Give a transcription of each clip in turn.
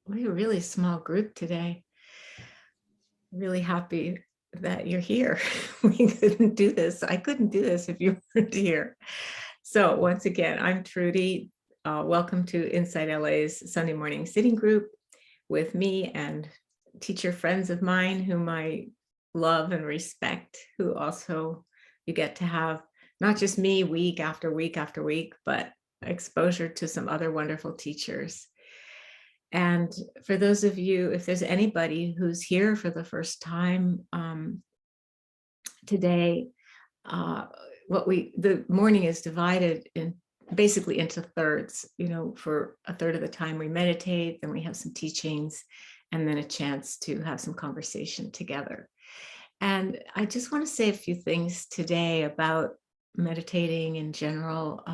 We're a really small group today. Really happy that you're here. We couldn't do this. I couldn't do this if you weren't here. So once again, I'm Trudy. Welcome to InsightLA's Sunday morning sitting group with me and teacher friends of mine whom I love and respect, who also you get to have not just me week after week after week, but exposure to some other wonderful teachers. And for those of you, if there's anybody who's here for the first time today, the morning is divided in basically into thirds. For a third of the time we meditate, then we have some teachings, and then a chance to have some conversation together. And I just want to say a few things today about meditating in general,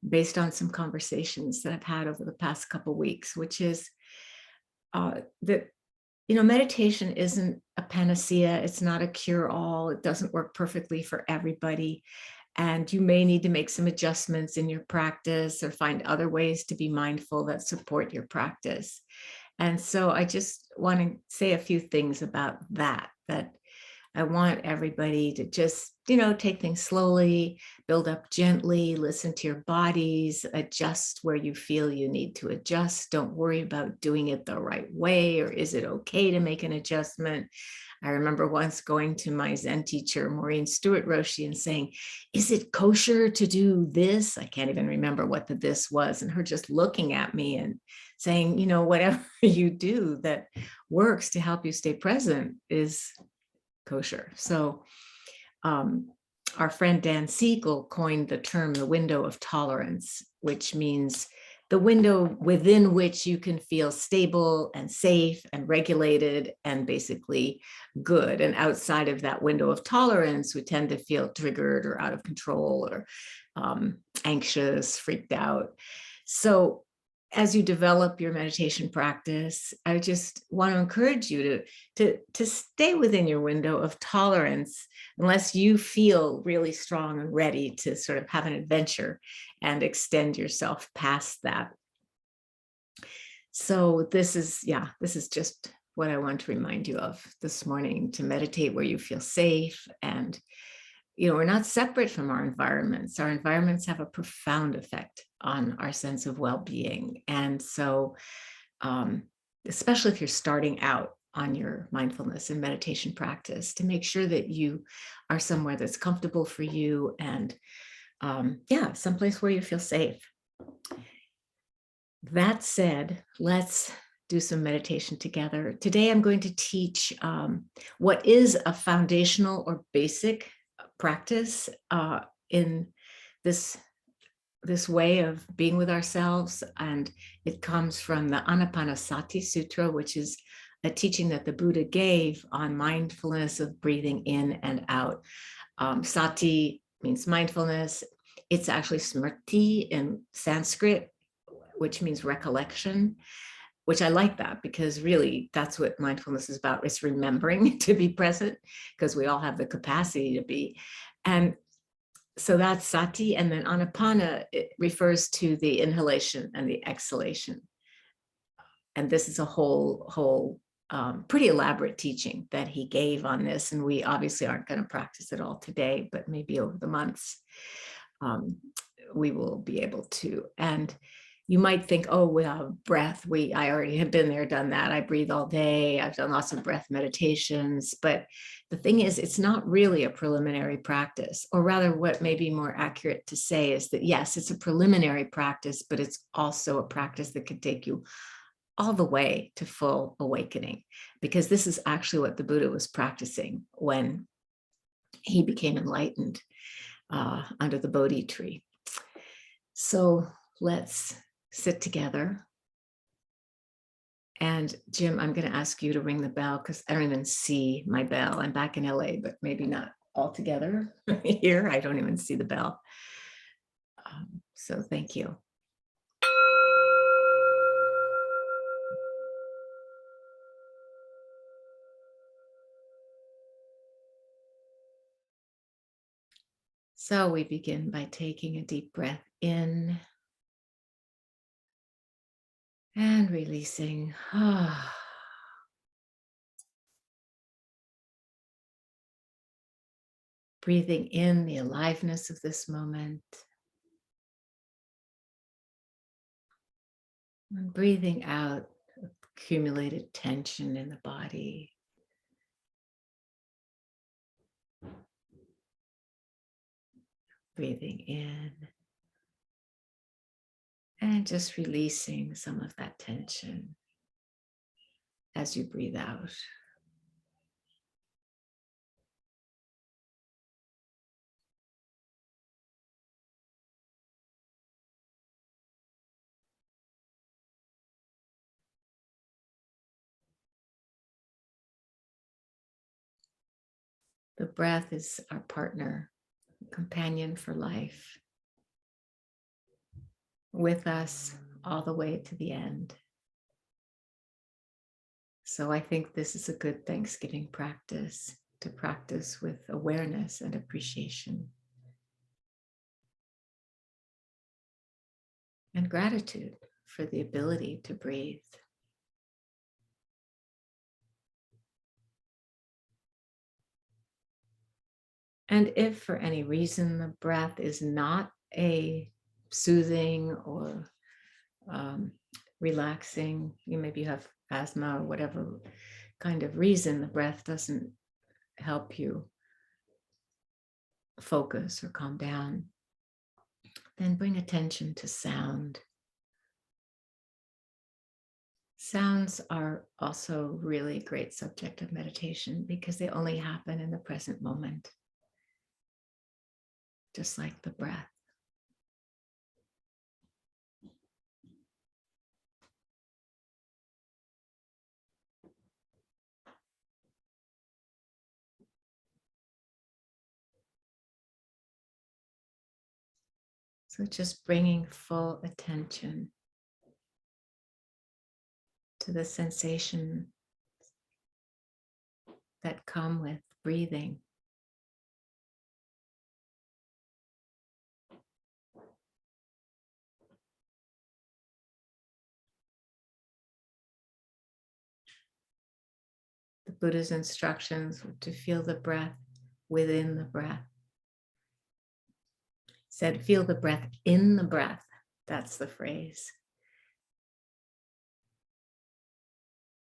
based on some conversations that I've had over the past couple of weeks, which is that, meditation isn't a panacea. It's not a cure-all. It doesn't work perfectly for everybody. And you may need to make some adjustments in your practice or find other ways to be mindful that support your practice. And so I just want to say a few things about that I want everybody to just, take things slowly, build up gently, listen to your bodies, adjust where you feel you need to adjust. Don't worry about doing it the right way, or is it okay to make an adjustment? I remember once going to my Zen teacher, Maureen Stewart Roshi, and saying, is it kosher to do this? I can't even remember what the this was. And her just looking at me and saying, whatever you do that works to help you stay present is kosher. So our friend Dan Siegel coined the term the window of tolerance, which means the window within which you can feel stable and safe and regulated and basically good. And outside of that window of tolerance, we tend to feel triggered or out of control or anxious, freaked out. So as you develop your meditation practice, I just want to encourage you to stay within your window of tolerance unless you feel really strong and ready to sort of have an adventure and extend yourself past that. So this is just what I want to remind you of this morning, to meditate where you feel safe. And we're not separate from our environments. Our environments have a profound effect on our sense of well-being. And so, especially if you're starting out on your mindfulness and meditation practice, to make sure that you are somewhere that's comfortable for you and, someplace where you feel safe. That said, let's do some meditation together. Today, I'm going to teach what is a foundational or basic practice in this way of being with ourselves. And it comes from the Anapanasati Sutra, which is a teaching that the Buddha gave on mindfulness of breathing in and out. Sati means mindfulness. It's actually smriti in Sanskrit, which means recollection, which I like that, because really that's what mindfulness is about. It's remembering to be present, because we all have the capacity to be. And so that's sati. And then anapana, it refers to the inhalation and the exhalation. And this is a whole pretty elaborate teaching that he gave on this. And we obviously aren't going to practice it all today, but maybe over the months, we will be able to. And you might think, oh, well, breath, I already have been there, done that. I breathe all day. I've done lots of breath meditations. But the thing is, it's not really a preliminary practice, or rather what may be more accurate to say is that, yes, it's a preliminary practice, but it's also a practice that could take you all the way to full awakening, because this is actually what the Buddha was practicing when he became enlightened under the Bodhi tree. So let's sit together. And Jim, I'm going to ask you to ring the bell, because I don't even see my bell. I'm back in LA, but maybe not all together here. I don't even see the bell. So thank you. So we begin by taking a deep breath in And releasing. Breathing in the aliveness of this moment. And breathing out accumulated tension in the body. Breathing in. And just releasing some of that tension as you breathe out. The breath is our partner, companion for life, with us all the way to the end. So I think this is a good Thanksgiving practice, to practice with awareness and appreciation and gratitude for the ability to breathe. And if for any reason the breath is not a soothing or relaxing, maybe you have asthma or whatever kind of reason, the breath doesn't help you focus or calm down, then bring attention to sound. Sounds are also really great subject of meditation because they only happen in the present moment, just like the breath. So just bringing full attention to the sensation that come with breathing. The Buddha's instructions were to feel the breath within the breath. Said, feel the breath in the breath. That's the phrase.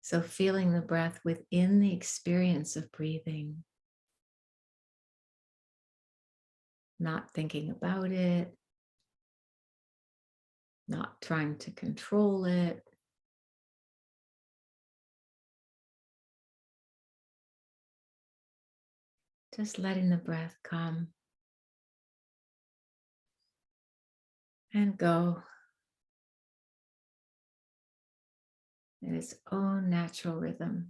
So feeling the breath within the experience of breathing, not thinking about it, not trying to control it. Just letting the breath come and go in its own natural rhythm.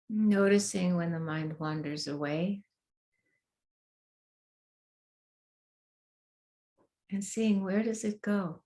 Noticing when the mind wanders away and seeing where does it go.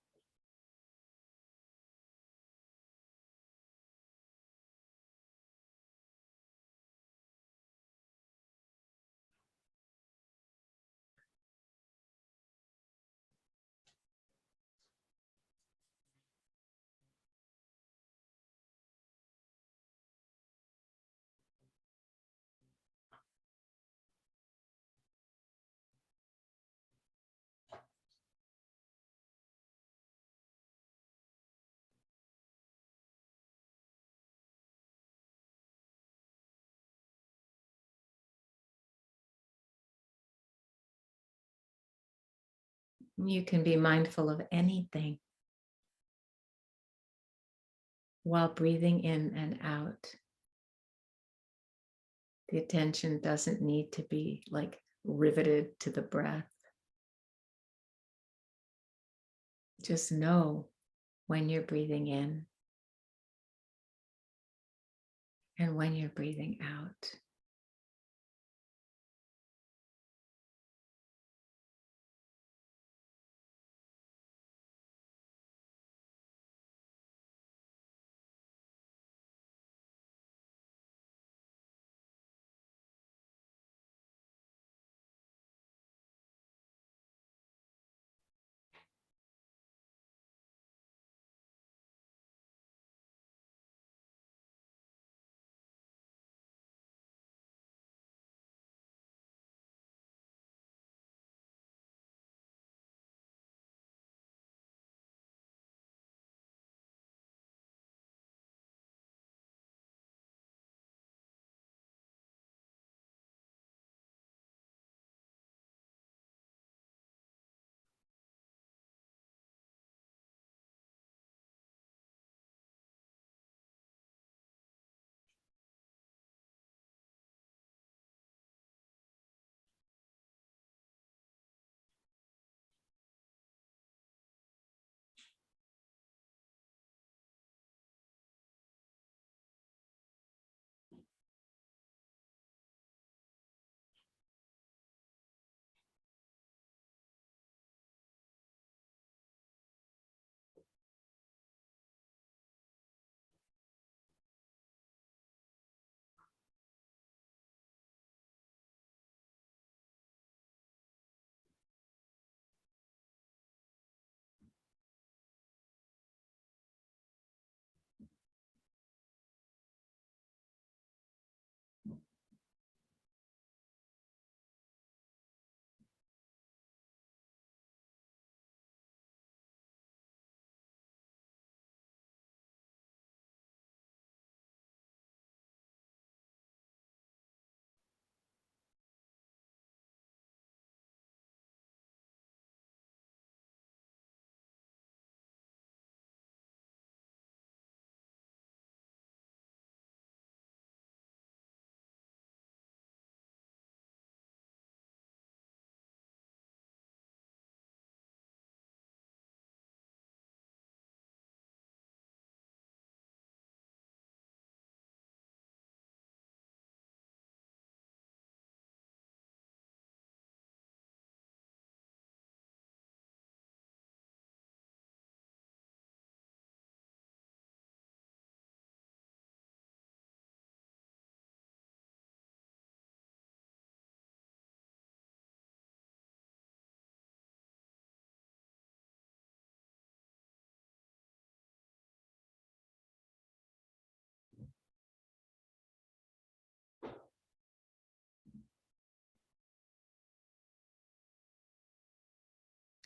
You can be mindful of anything while breathing in and out. The attention doesn't need to be like riveted to the breath. Just know when you're breathing in and when you're breathing out.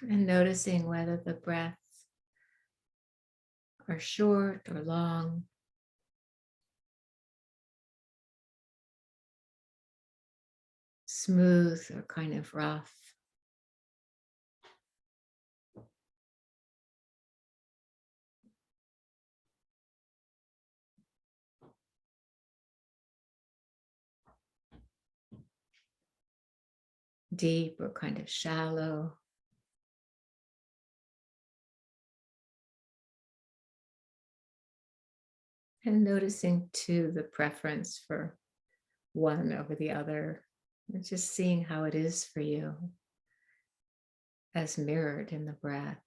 And noticing whether the breaths are short or long, smooth or kind of rough. Deep or kind of shallow. And noticing too the preference for one over the other. And just seeing how it is for you as mirrored in the breath.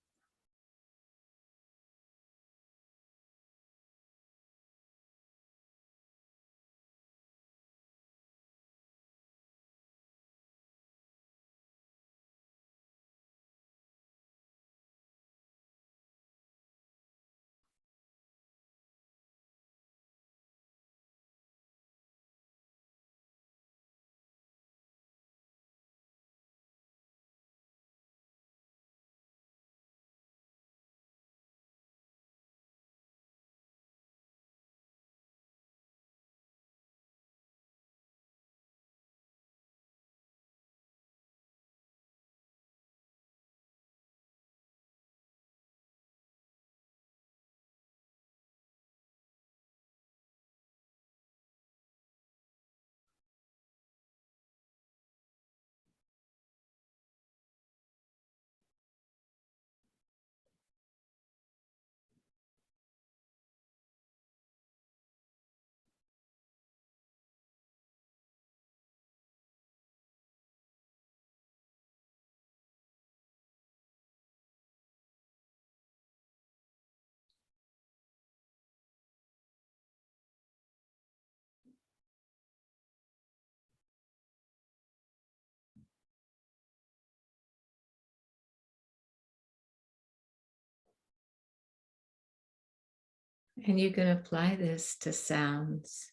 And you can apply this to sounds.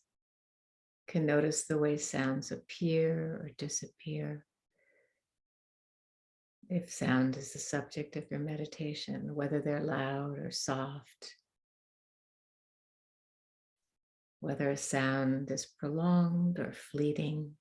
You can notice the way sounds appear or disappear. If sound is the subject of your meditation, whether they're loud or soft, whether a sound is prolonged or fleeting.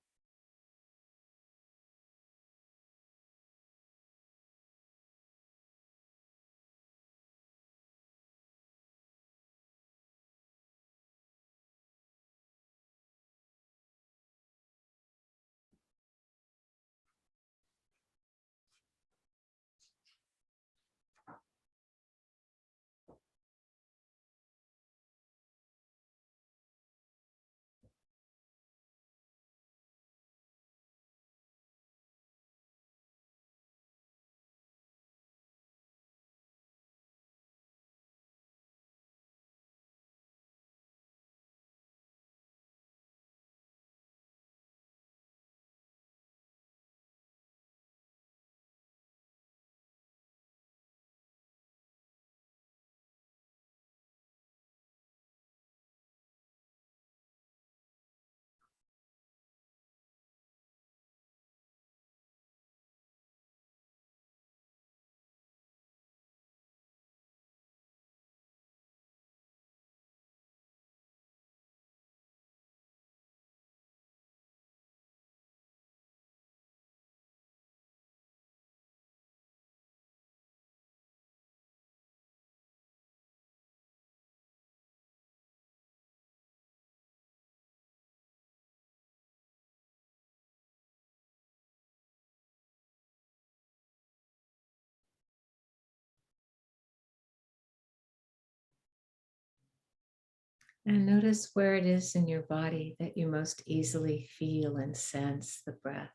And notice where it is in your body that you most easily feel and sense the breath.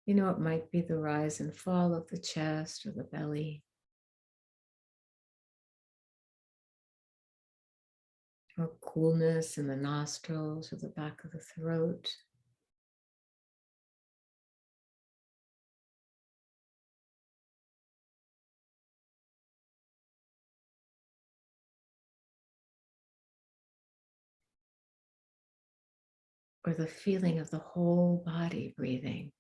You know, it might be the rise and fall of the chest or the belly, or coolness in the nostrils or the back of the throat. Or the feeling of the whole body breathing.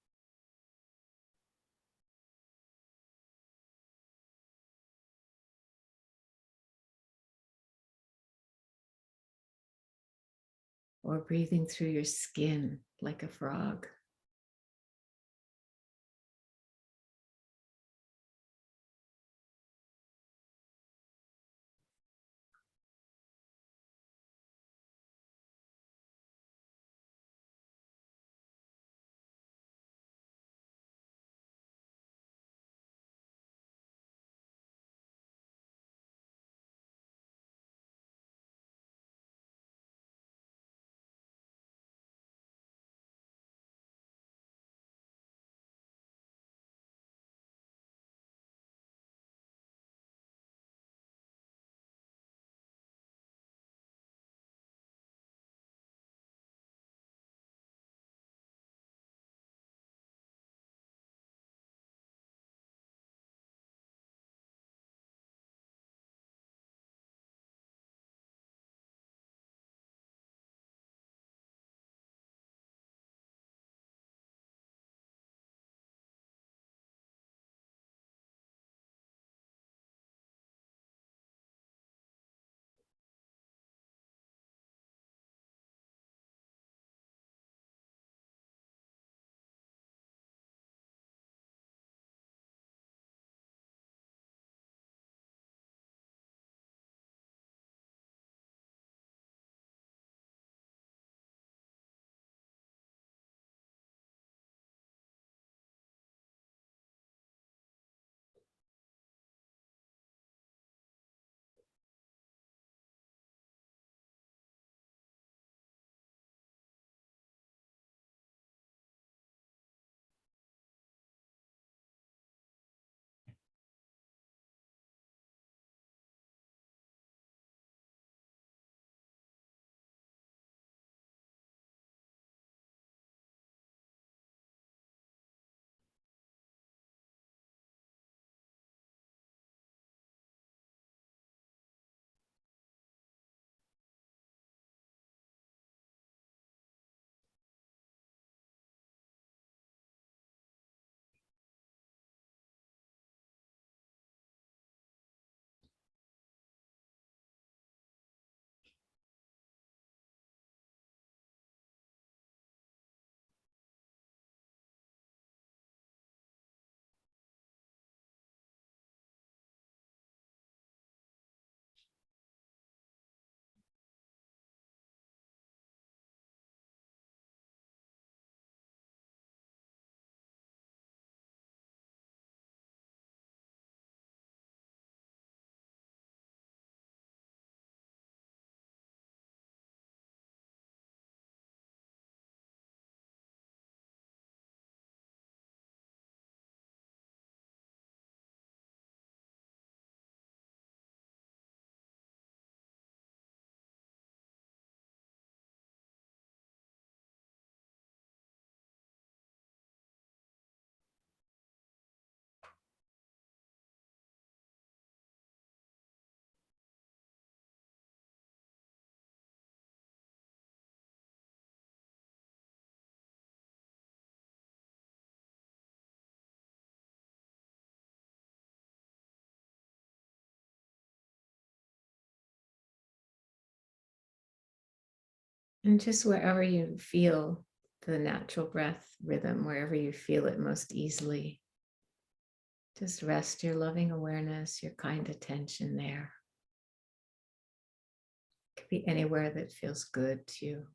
Or breathing through your skin like a frog. And just wherever you feel the natural breath rhythm, wherever you feel it most easily, just rest your loving awareness, your kind attention there. It could be anywhere that feels good to you.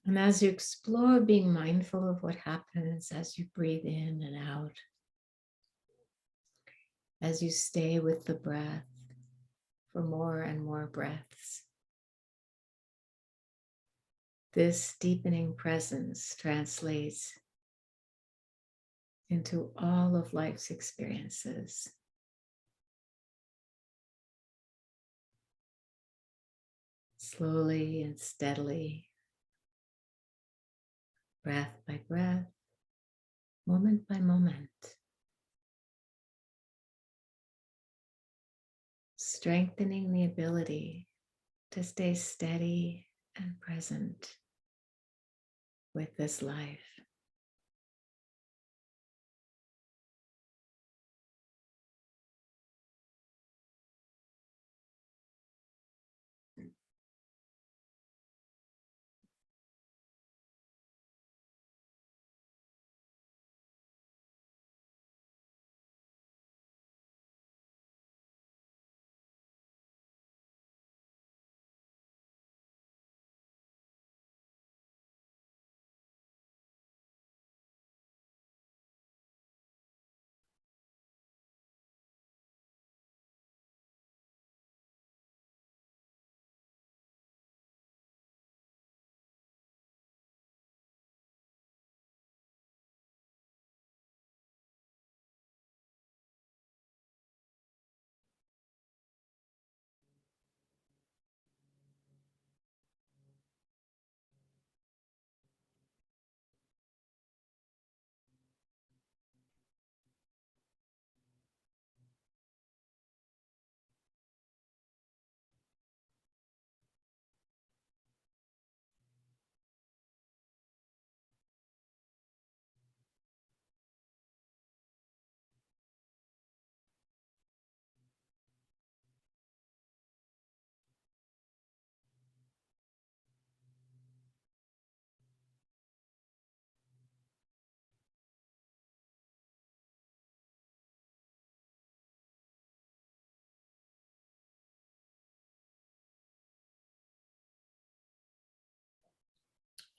And as you explore being mindful of what happens as you breathe in and out, as you stay with the breath for more and more breaths, this deepening presence translates into all of life's experiences. Slowly and steadily, breath by breath, moment by moment, strengthening the ability to stay steady and present with this life.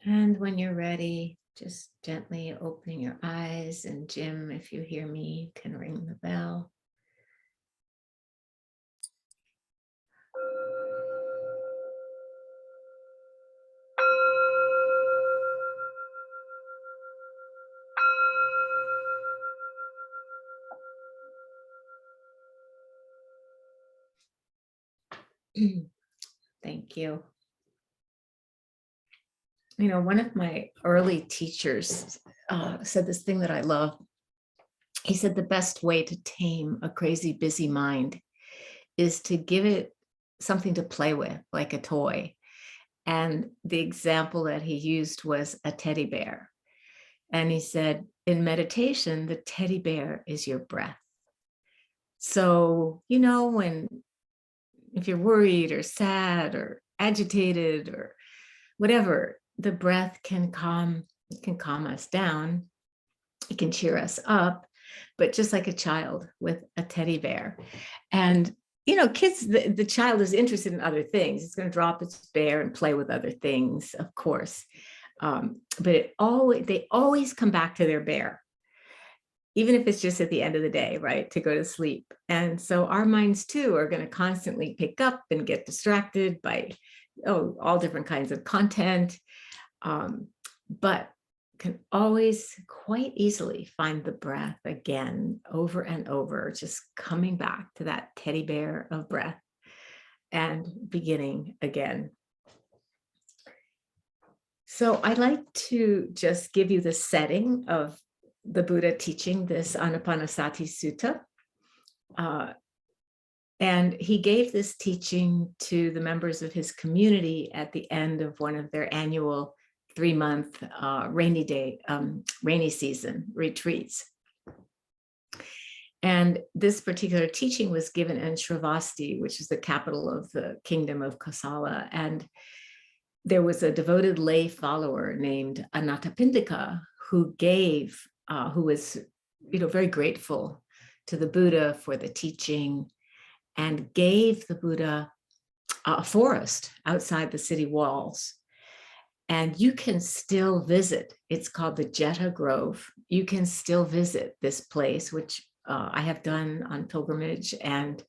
And when you're ready, just gently opening your eyes, and Jim, if you hear me, can ring the bell. Thank you. You know, one of my early teachers said this thing that I love. He said the best way to tame a crazy, busy mind is to give it something to play with, like a toy. And the example that he used was a teddy bear. And he said, in meditation, the teddy bear is your breath. So, you know, if you're worried or sad or agitated or whatever, the breath can calm us down. It can cheer us up, but just like a child with a teddy bear. And, you know, kids, the child is interested in other things. It's going to drop its bear and play with other things, of course. But they always come back to their bear, even if it's just at the end of the day, right, to go to sleep. And so our minds too are going to constantly pick up and get distracted by all different kinds of content, but can always quite easily find the breath again, over and over, just coming back to that teddy bear of breath and beginning again. So I'd like to just give you the setting of the Buddha teaching this Anapanasati Sutta. And he gave this teaching to the members of his community at the end of one of their annual 3-month rainy season retreats. And this particular teaching was given in Shravasti, which is the capital of the kingdom of Kosala. And there was a devoted lay follower named Anathapindika who was, very grateful to the Buddha for the teaching, and gave the Buddha a forest outside the city walls. And you can still visit. It's called the Jetta Grove. You can still visit this place, which I have done on pilgrimage, and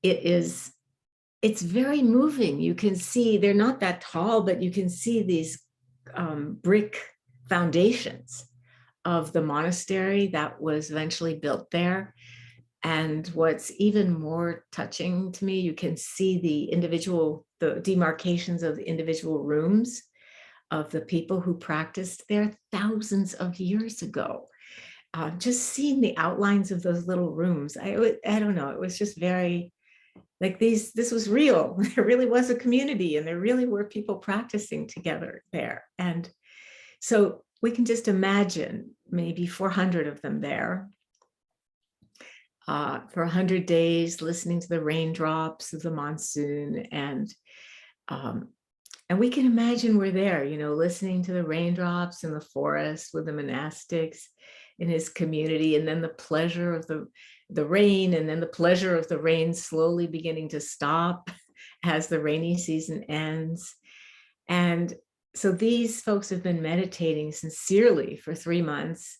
it's very moving. You can see they're not that tall, but you can see these brick foundations of the monastery that was eventually built there. And what's even more touching to me, you can see the demarcations of the individual rooms of the people who practiced there thousands of years ago. Just seeing the outlines of those little rooms, I don't know, it was just very like this was real. There really was a community, and there really were people practicing together there. And so we can just imagine maybe 400 of them there for 100 days, listening to the raindrops of the monsoon. And we can imagine we're there, listening to the raindrops in the forest with the monastics in his community, and then the pleasure of the rain, and then the pleasure of the rain slowly beginning to stop as the rainy season ends. And so these folks have been meditating sincerely for 3 months,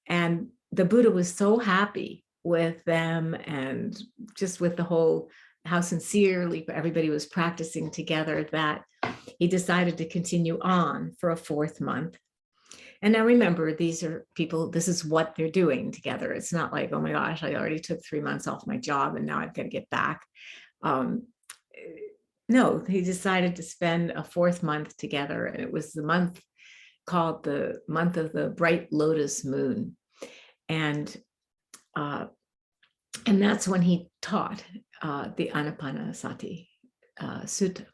and the Buddha was so happy with them, and just with the whole, how sincerely everybody was practicing together, that he decided to continue on for a 4th month. And now remember, these are people, this is what they're doing together. It's not like, oh my gosh, I already took 3 months off my job and now I've got to get back. No, he decided to spend a 4th month together. And it was the month called the month of the bright lotus moon. And that's when he taught the Anapanasati Sutta.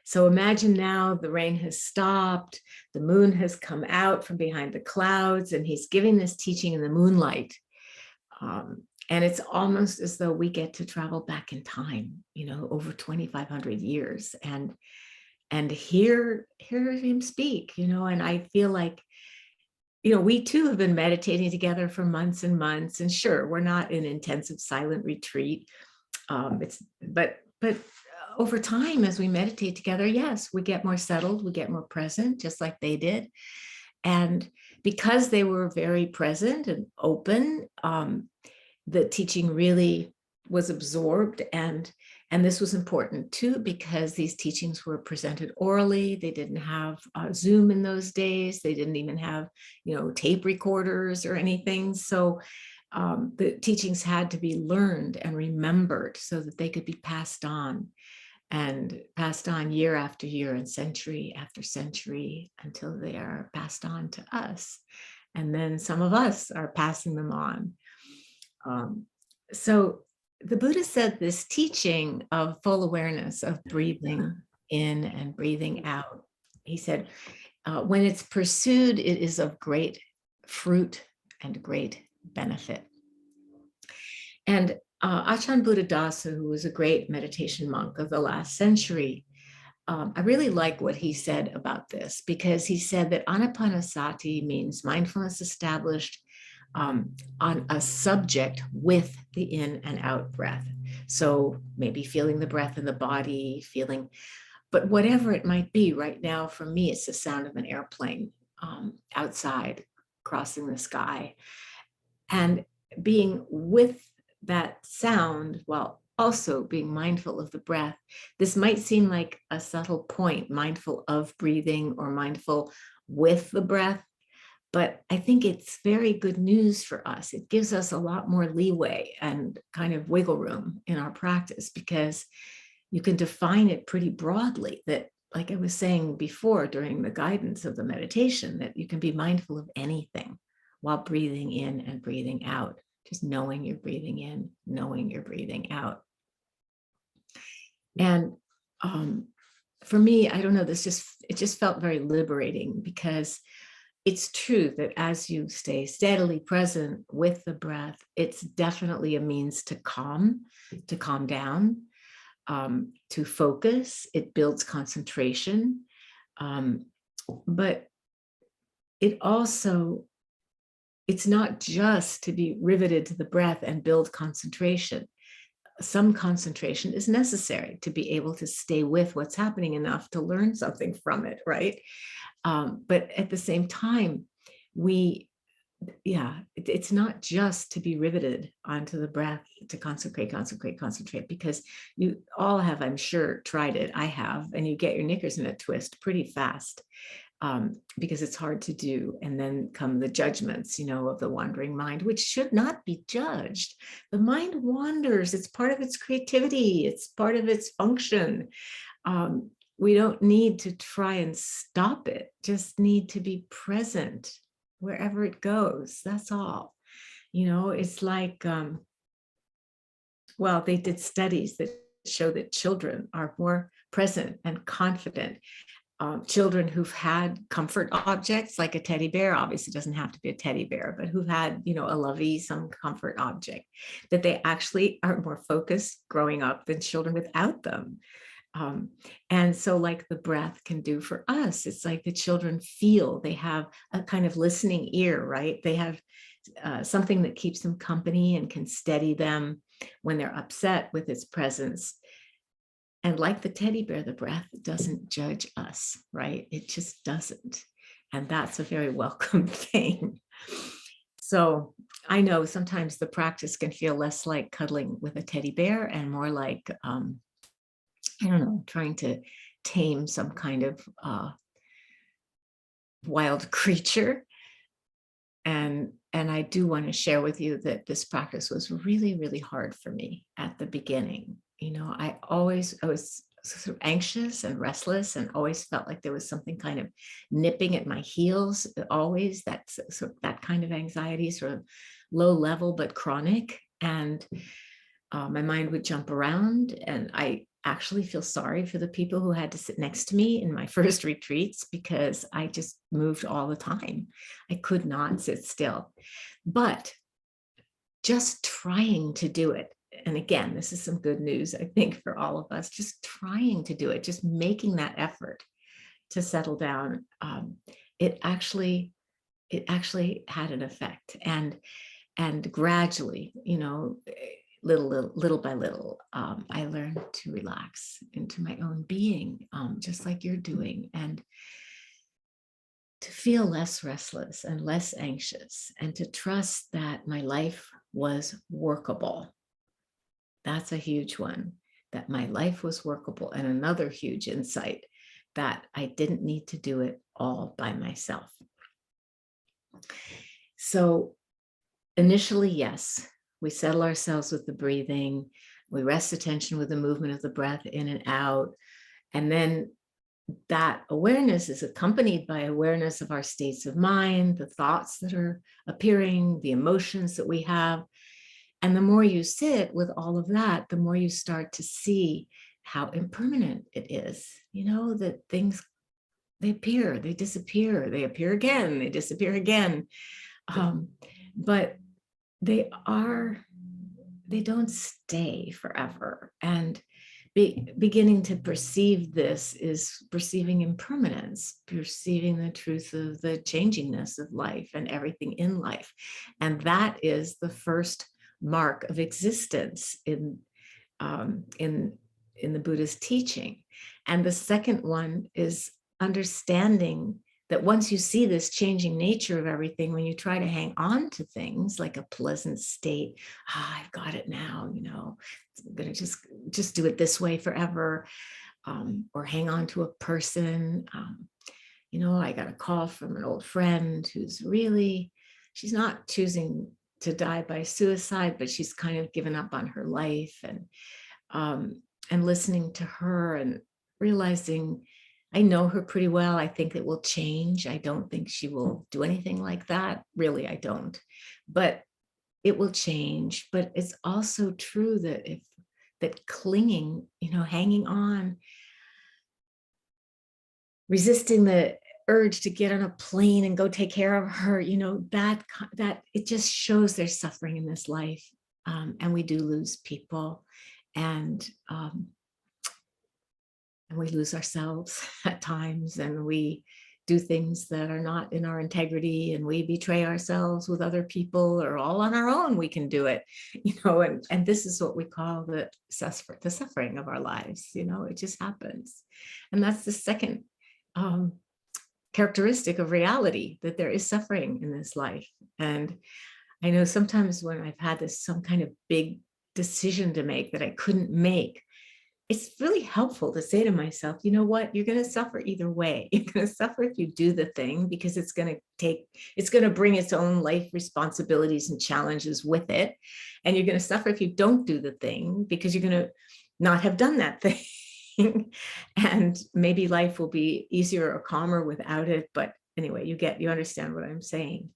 So imagine now the rain has stopped, the moon has come out from behind the clouds, and he's giving this teaching in the moonlight. And it's almost as though we get to travel back in time, over 2,500 years, and hear him speak, and I feel like, we too have been meditating together for months and months. And sure, we're not in intensive silent retreat. But over time, as we meditate together, yes, we get more settled, we get more present, just like they did. And because they were very present and open, the teaching really was absorbed. And this was important too, because these teachings were presented orally. They didn't have Zoom in those days. They didn't even have, tape recorders or anything. So the teachings had to be learned and remembered so that they could be passed on year after year and century after century until they are passed on to us. And then some of us are passing them on. So the Buddha said this teaching of full awareness of breathing in and breathing out. He said, when it's pursued, it is of great fruit and great benefit. And Ajahn Buddhadasa, who was a great meditation monk of the last century, I really like what he said about this, because he said that anapanasati means mindfulness established on a subject with the in and out breath. So maybe feeling the breath in the body, but whatever it might be. Right now, for me, it's the sound of an airplane outside crossing the sky, and being with that sound while also being mindful of the breath. This might seem like a subtle point, mindful of breathing or mindful with the breath, but I think it's very good news for us. It gives us a lot more leeway and kind of wiggle room in our practice, because you can define it pretty broadly, that, like I was saying before during the guidance of the meditation, that you can be mindful of anything while breathing in and breathing out, just knowing you're breathing in, knowing you're breathing out. And for me, I don't know, it just felt very liberating, because it's true that as you stay steadily present with the breath, it's definitely a means to calm down, to focus. It builds concentration, but it's not just to be riveted to the breath and build concentration. some concentration is necessary to be able to stay with what's happening enough to learn something from it, right? But at the same time, it's not just to be riveted onto the breath, to concentrate, because you all have, I'm sure, tried it. I have, and you get your knickers in a twist pretty fast, because it's hard to do. And then come the judgments, of the wandering mind, which should not be judged. The mind wanders. It's part of its creativity. It's part of its function. We don't need to try and stop it, just need to be present wherever it goes. That's all. It's like, they did studies that show that children are more present and confident. Children who've had comfort objects, like a teddy bear, obviously doesn't have to be a teddy bear, but who've had, a lovey, some comfort object, that they actually are more focused growing up than children without them. And so, like the breath can do for us, it's like the children feel, they have a kind of listening ear, right? They have something that keeps them company and can steady them when they're upset with its presence. And like the teddy bear, the breath doesn't judge us, right? It just doesn't. And that's a very welcome thing. So I know sometimes the practice can feel less like cuddling with a teddy bear and more like, I don't know, trying to tame some kind of wild creature. And I do want to share with you that this practice was really, really hard for me at the beginning. I was sort of anxious and restless, and always felt like there was something kind of nipping at my heels. Always that kind of anxiety, sort of low level but chronic. And my mind would jump around, and I actually feel sorry for the people who had to sit next to me in my first retreats, because I just moved all the time. I could not sit still. But just trying to do it, and again, this is some good news, I think, for all of us, just trying to do it, just making that effort to settle down, it actually had an effect. And gradually, little by little, I learned to relax into my own being, just like you're doing, and to feel less restless and less anxious, and to trust that my life was workable. That's a huge one, that my life was workable. And another huge insight, that I didn't need to do it all by myself. So initially, yes, we settle ourselves with the breathing. We rest attention with the movement of the breath in and out. And then that awareness is accompanied by awareness of our states of mind, the thoughts that are appearing, the emotions that we have. And the more you sit with all of that, the more you start to see how impermanent it is, that things, they appear, they disappear, they appear again, they disappear again. But they don't stay forever. And beginning to perceive this is perceiving impermanence, perceiving the truth of the changingness of life and everything in life. And that is the first mark of existence in the Buddhist teaching. And the second one is understanding that once you see this changing nature of everything, when you try to hang on to things like a pleasant state, I've got it now, I'm going to just do it this way forever, or hang on to a person. I got a call from an old friend who's she's not choosing to die by suicide, but she's kind of given up on her life, and listening to her and realizing, I know her pretty well. I think it will change. I don't think she will do anything like that. Really, I don't. But it will change. But it's also true that clinging, hanging on, resisting the urge to get on a plane and go take care of her, that it just shows there's suffering in this life. And we do lose people, and we lose ourselves at times, and we do things that are not in our integrity, and we betray ourselves with other people, or all on our own we can do it, and this is what we call the suffering of our lives. It just happens. And that's the second characteristic of reality, that there is suffering in this life. And I know sometimes when I've had some kind of big decision to make that I couldn't make, it's really helpful to say to myself, you know what, you're going to suffer either way. You're going to suffer if you do the thing, because it's going to bring its own life responsibilities and challenges with it. And you're going to suffer if you don't do the thing, because you're going to not have done that thing. And maybe life will be easier or calmer without it. But anyway, you understand what I'm saying.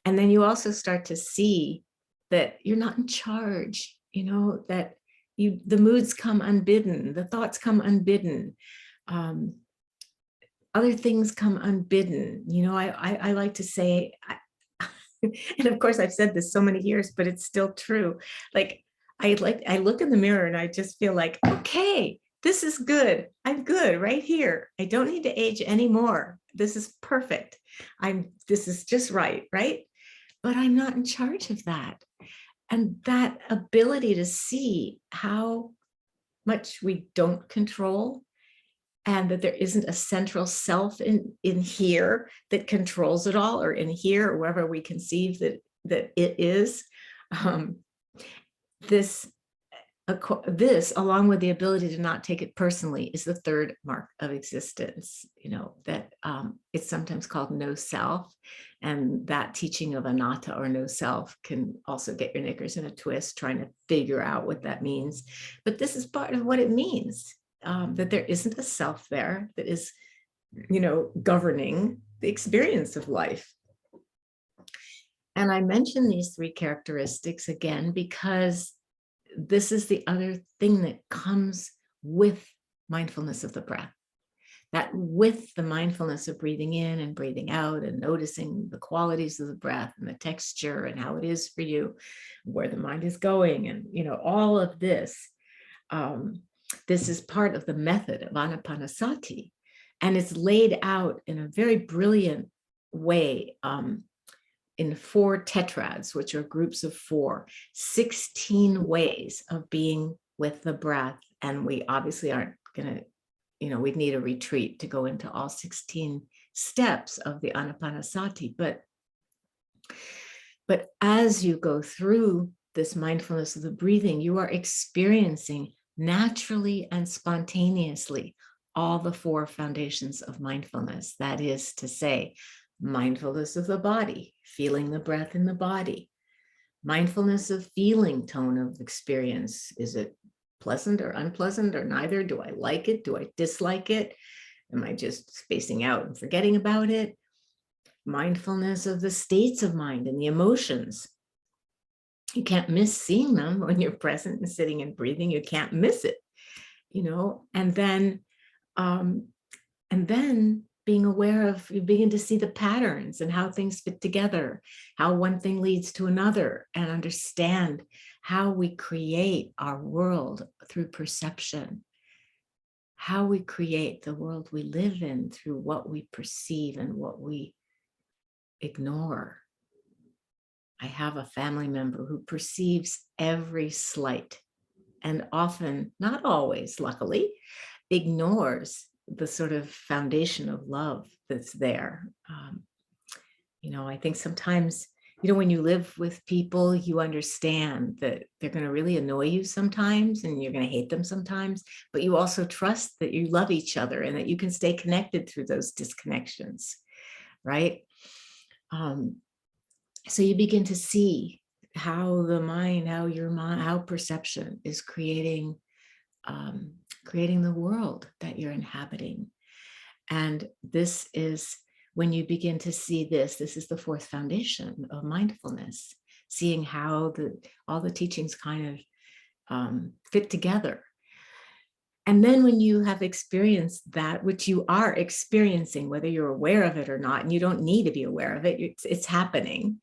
And then you also start to see that you're not in charge, that the moods come unbidden, the thoughts come unbidden, other things come unbidden. I like to say, and of course I've said this so many years, but it's still true. Like I look in the mirror and I just feel like, okay, this is good. I'm good right here. I don't need to age anymore. This is perfect. This is just right? But I'm not in charge of that. And that ability to see how much we don't control, and that there isn't a central self in here that controls it all, or in here, or wherever we conceive that it is. This, along with the ability to not take it personally, is the third mark of existence. That it's sometimes called no self. And that teaching of anatta, or no self, can also get your knickers in a twist trying to figure out what that means. But this is part of what it means, that there isn't a self there that is, governing the experience of life. And I mention these three characteristics again because this is the other thing that comes with mindfulness of the breath. That with the mindfulness of breathing in and breathing out, and noticing the qualities of the breath and the texture and how it is for you, where the mind is going, and all of this, this is part of the method of anapanasati, and it's laid out in a very brilliant way in 4 tetrads, which are groups of 4, 16 ways of being with the breath. And we obviously aren't going to, we'd need a retreat to go into all 16 steps of the anapanasati. But as you go through this mindfulness of the breathing, you are experiencing naturally and spontaneously all the 4 foundations of mindfulness. That is to say, mindfulness of the body, feeling the breath in the body. Mindfulness of feeling, tone of experience. Is it pleasant or unpleasant, or neither? Do I like it? Do I dislike it? Am I just spacing out and forgetting about it? Mindfulness of the states of mind and the emotions. You can't miss seeing them when you're present and sitting and breathing. You can't miss it, and then being aware of, you begin to see the patterns and how things fit together, how one thing leads to another, and understand how we create our world through perception, how we create the world we live in through what we perceive and what we ignore. I have a family member who perceives every slight, and often, not always, luckily, ignores the sort of foundation of love that's there. I think sometimes, when you live with people, you understand that they're going to really annoy you sometimes, and you're going to hate them sometimes, but you also trust that you love each other and that you can stay connected through those disconnections, right? So you begin to see how the mind, how perception is creating the world that you're inhabiting. And this is when you begin to see this is the 4th foundation of mindfulness, seeing how all the teachings kind of fit together. And then when you have experienced that, which you are experiencing, whether you're aware of it or not, and you don't need to be aware of it, it's happening,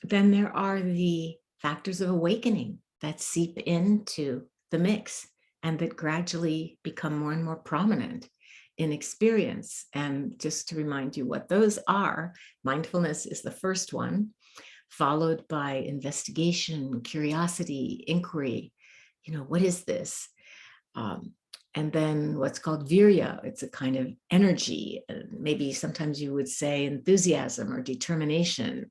then there are the factors of awakening that seep into the mix and that gradually become more and more prominent in experience. And just to remind you what those are, mindfulness is the first one, followed by investigation, curiosity, inquiry. What is this? And then what's called virya. It's a kind of energy, maybe sometimes you would say enthusiasm or determination.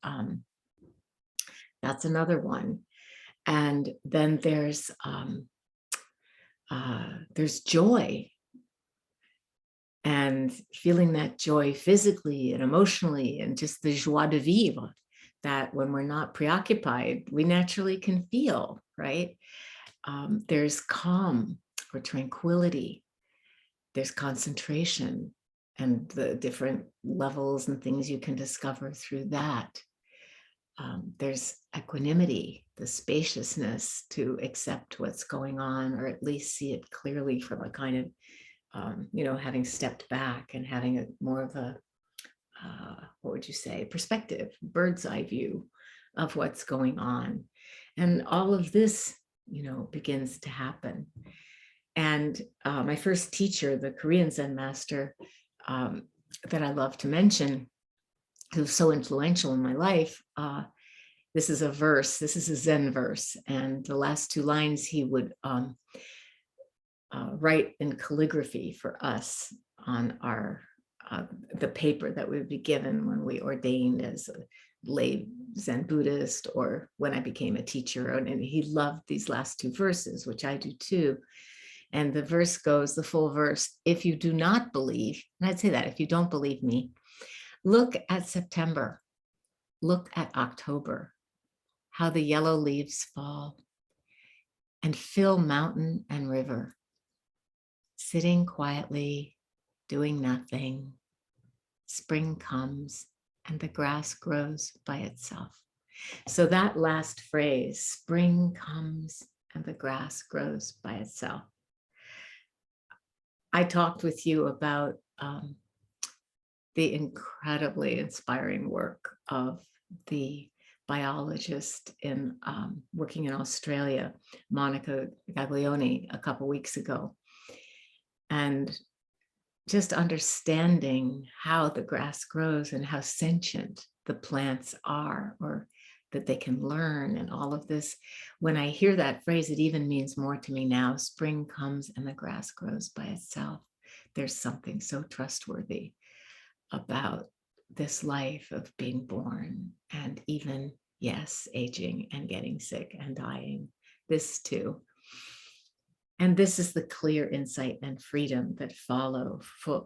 That's another one. And then there's joy, and feeling that joy physically and emotionally, and just the joie de vivre that when we're not preoccupied, we naturally can feel, right? There's calm or tranquility. There's concentration and the different levels and things you can discover through that. There's equanimity, the spaciousness to accept what's going on, or at least see it clearly from a kind of, having stepped back and having a more of a, what would you say, perspective, bird's eye view of what's going on. And all of this, begins to happen. And my first teacher, the Korean Zen master that I love to mention, who's so influential in my life, this is a verse, this is a Zen verse. And the last two lines he would write in calligraphy for us on our the paper that we would be given when we ordained as a lay Zen Buddhist, or when I became a teacher. And he loved these last two verses, which I do too. And the verse goes, the full verse: if you do not believe, and I'd say that if you don't believe me, look at September, look at October, how the yellow leaves fall and fill mountain and river, sitting quietly, doing nothing. Spring comes and the grass grows by itself. So that last phrase, spring comes and the grass grows by itself. I talked with you about the incredibly inspiring work of the biologist in working in Australia, Monica Gaglione, a couple weeks ago. And just understanding how the grass grows and how sentient the plants are, or that they can learn, and all of this. When I hear that phrase, it even means more to me now. Spring comes and the grass grows by itself. There's something so trustworthy about this life of being born, and even, yes, aging and getting sick and dying. This too. And this is the clear insight and freedom that follow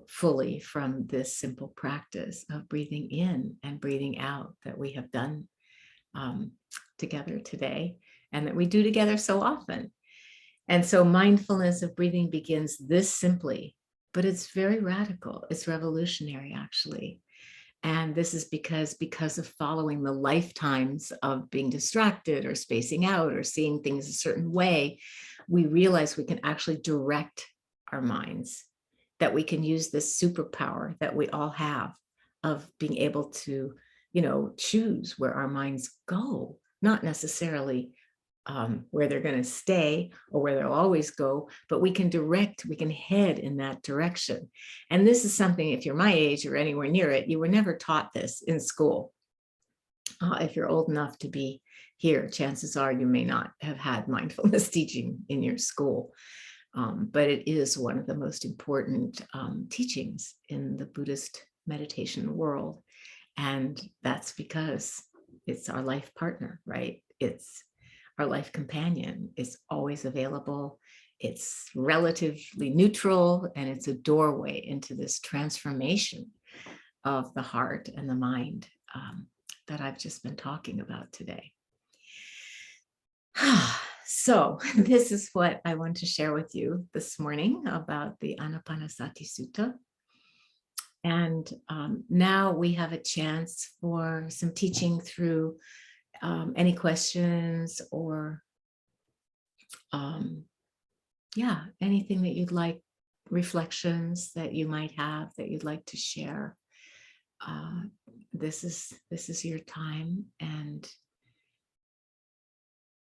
fully from this simple practice of breathing in and breathing out that we have done together today, and that we do together so often. And so mindfulness of breathing begins this simply, but it's very radical. It's revolutionary, actually. And this is because of following the lifetimes of being distracted or spacing out or seeing things a certain way, we realize we can actually direct our minds, that we can use this superpower that we all have of being able to, choose where our minds go, not necessarily where they're going to stay or where they'll always go, but we can head in that direction. And this is something, if you're my age or anywhere near it, you were never taught this in school. If you're old enough to be here, chances are you may not have had mindfulness teaching in your school. But it is one of the most important teachings in the Buddhist meditation world. And that's because it's our life partner, right? It's our life companion. It's always available. It's relatively neutral, and it's a doorway into this transformation of the heart and the mind that I've just been talking about today. So this is what I want to share with you this morning about the Anapanasati Sutta. And now we have a chance for some teaching through any questions or anything that you'd like, reflections that you might have that you'd like to share. This is your time. And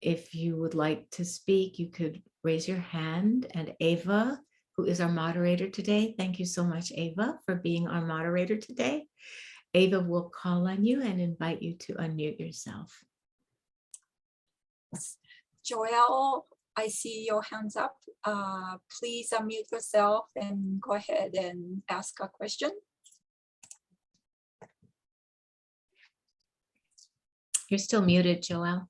if you would like to speak, you could raise your hand, and Ava, who is our moderator today. Thank you so much, Ava, for being our moderator today. Ava will call on you and invite you to unmute yourself. Joelle, I see your hands up. Please unmute yourself and go ahead and ask a question. You're still muted, Joelle.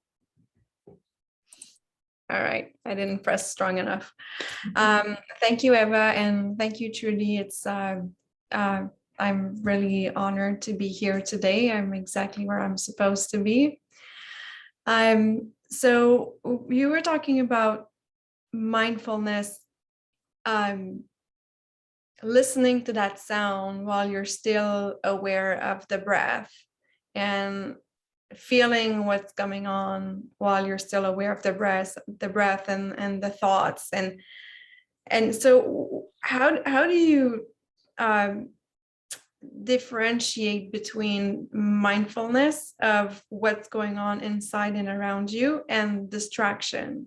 All right, I didn't press strong enough. Thank you, Eva, and thank you, Trudy. I'm really honored to be here today. I'm exactly where I'm supposed to be. So you were talking about mindfulness, listening to that sound while you're still aware of the breath and feeling what's going on while you're still aware of the breath and the thoughts. And so how do you differentiate between mindfulness of what's going on inside and around you and distraction?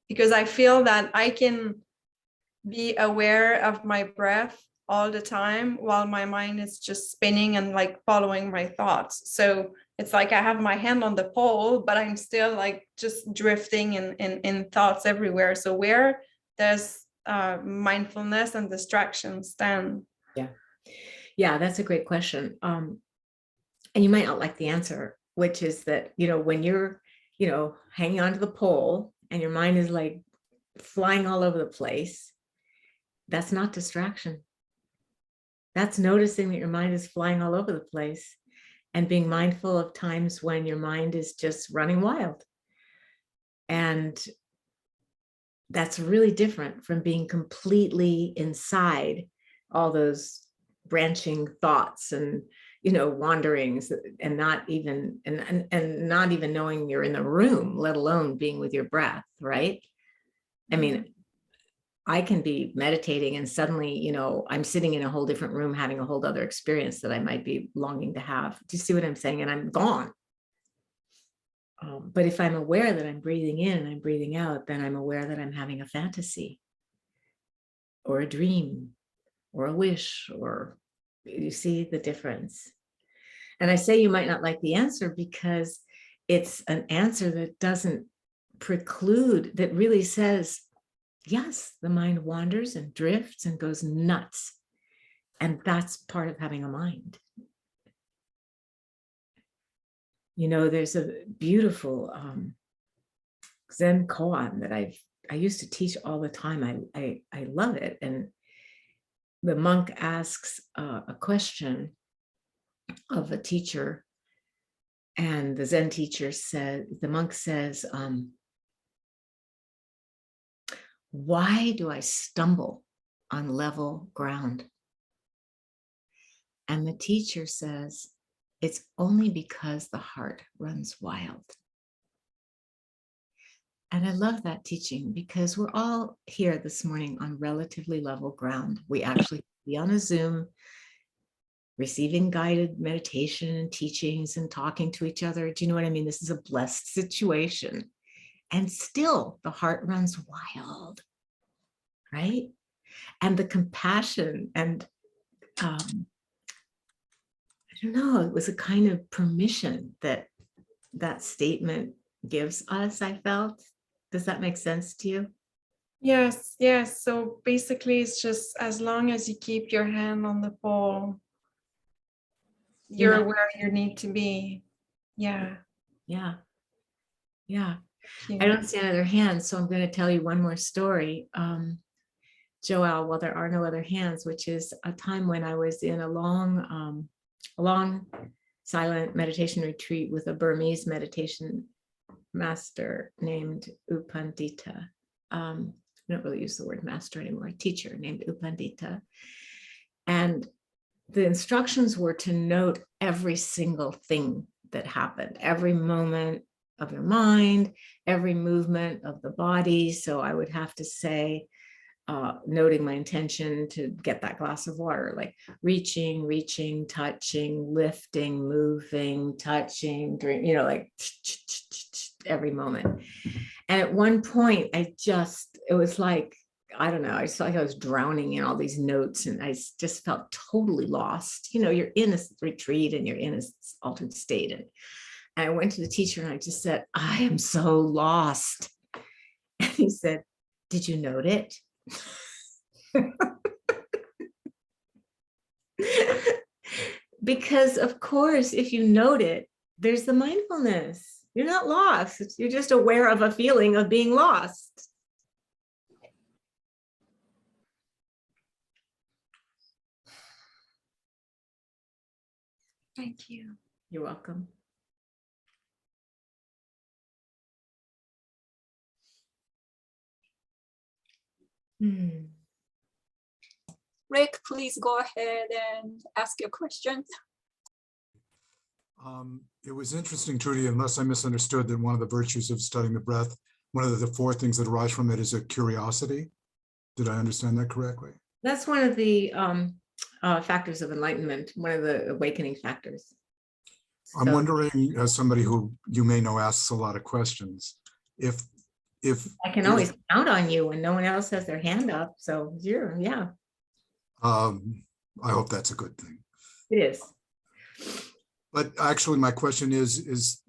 Because I feel that I can be aware of my breath all the time while my mind is just spinning and like following my thoughts. So it's like I have my hand on the pole, but I'm still like just drifting in thoughts everywhere. So where does mindfulness and distraction stand? Yeah, that's a great question. And you might not like the answer, which is that, when you're, hanging onto the pole and your mind is like flying all over the place, that's not distraction. That's noticing that your mind is flying all over the place and being mindful of times when your mind is just running wild. And that's really different from being completely inside all those branching thoughts and wanderings, and not even not even knowing you're in the room, let alone being with your breath, right? I mean, I can be meditating and suddenly, I'm sitting in a whole different room having a whole other experience that I might be longing to have. Do you see what I'm saying? And I'm gone. But if I'm aware that I'm breathing in and I'm breathing out, then I'm aware that I'm having a fantasy or a dream or a wish, or you see the difference. And I say you might not like the answer because it's an answer that doesn't preclude, that really says, yes, the mind wanders and drifts and goes nuts. And that's part of having a mind. There's a beautiful Zen koan that I used to teach all the time. I love it. And the monk asks a question of a teacher, and the Zen teacher the monk says, why do I stumble on level ground? And the teacher says, it's only because the heart runs wild. And I love that teaching because we're all here this morning on relatively level ground. We actually be on a Zoom, receiving guided meditation and teachings and talking to each other. Do you know what I mean? This is a blessed situation. And still the heart runs wild, right? And the compassion and I don't know, it was a kind of permission that statement gives us, I felt. Does that make sense to you? Yes. So basically it's just as long as you keep your hand on the pole, you're where you need to be. Yeah. I don't see any other hands, so I'm going to tell you one more story. Joelle, well, there are no other hands, which is a time when I was in a long silent meditation retreat with a Burmese meditation master named U Pandita. I don't really use the word master anymore, a teacher named U Pandita. And the instructions were to note every single thing that happened, every moment of your mind, every movement of the body. So I would have to say, noting my intention to get that glass of water, like reaching, touching, lifting, moving, touching, drink, like every moment. And at one point, it was like I don't know, I just felt like I was drowning in all these notes, and I just felt totally lost. You know, you're in this retreat and you're in this altered state. And I went to the teacher and I just said, I am so lost. And he said, did you note it? Because of course, if you note it, there's the mindfulness. You're not lost. You're just aware of a feeling of being lost. Thank you. You're welcome. Rick, please go ahead and ask your question. It was interesting, Trudy, unless I misunderstood, that one of the virtues of studying the breath, one of the four things that arise from it is a curiosity. Did I understand that correctly? That's one of the factors of enlightenment, one of the awakening factors. I'm wondering, as somebody who you may know asks a lot of questions, if I can always count on you when no one else has their hand up. So yeah. I hope that's a good thing. It is. But actually, my question is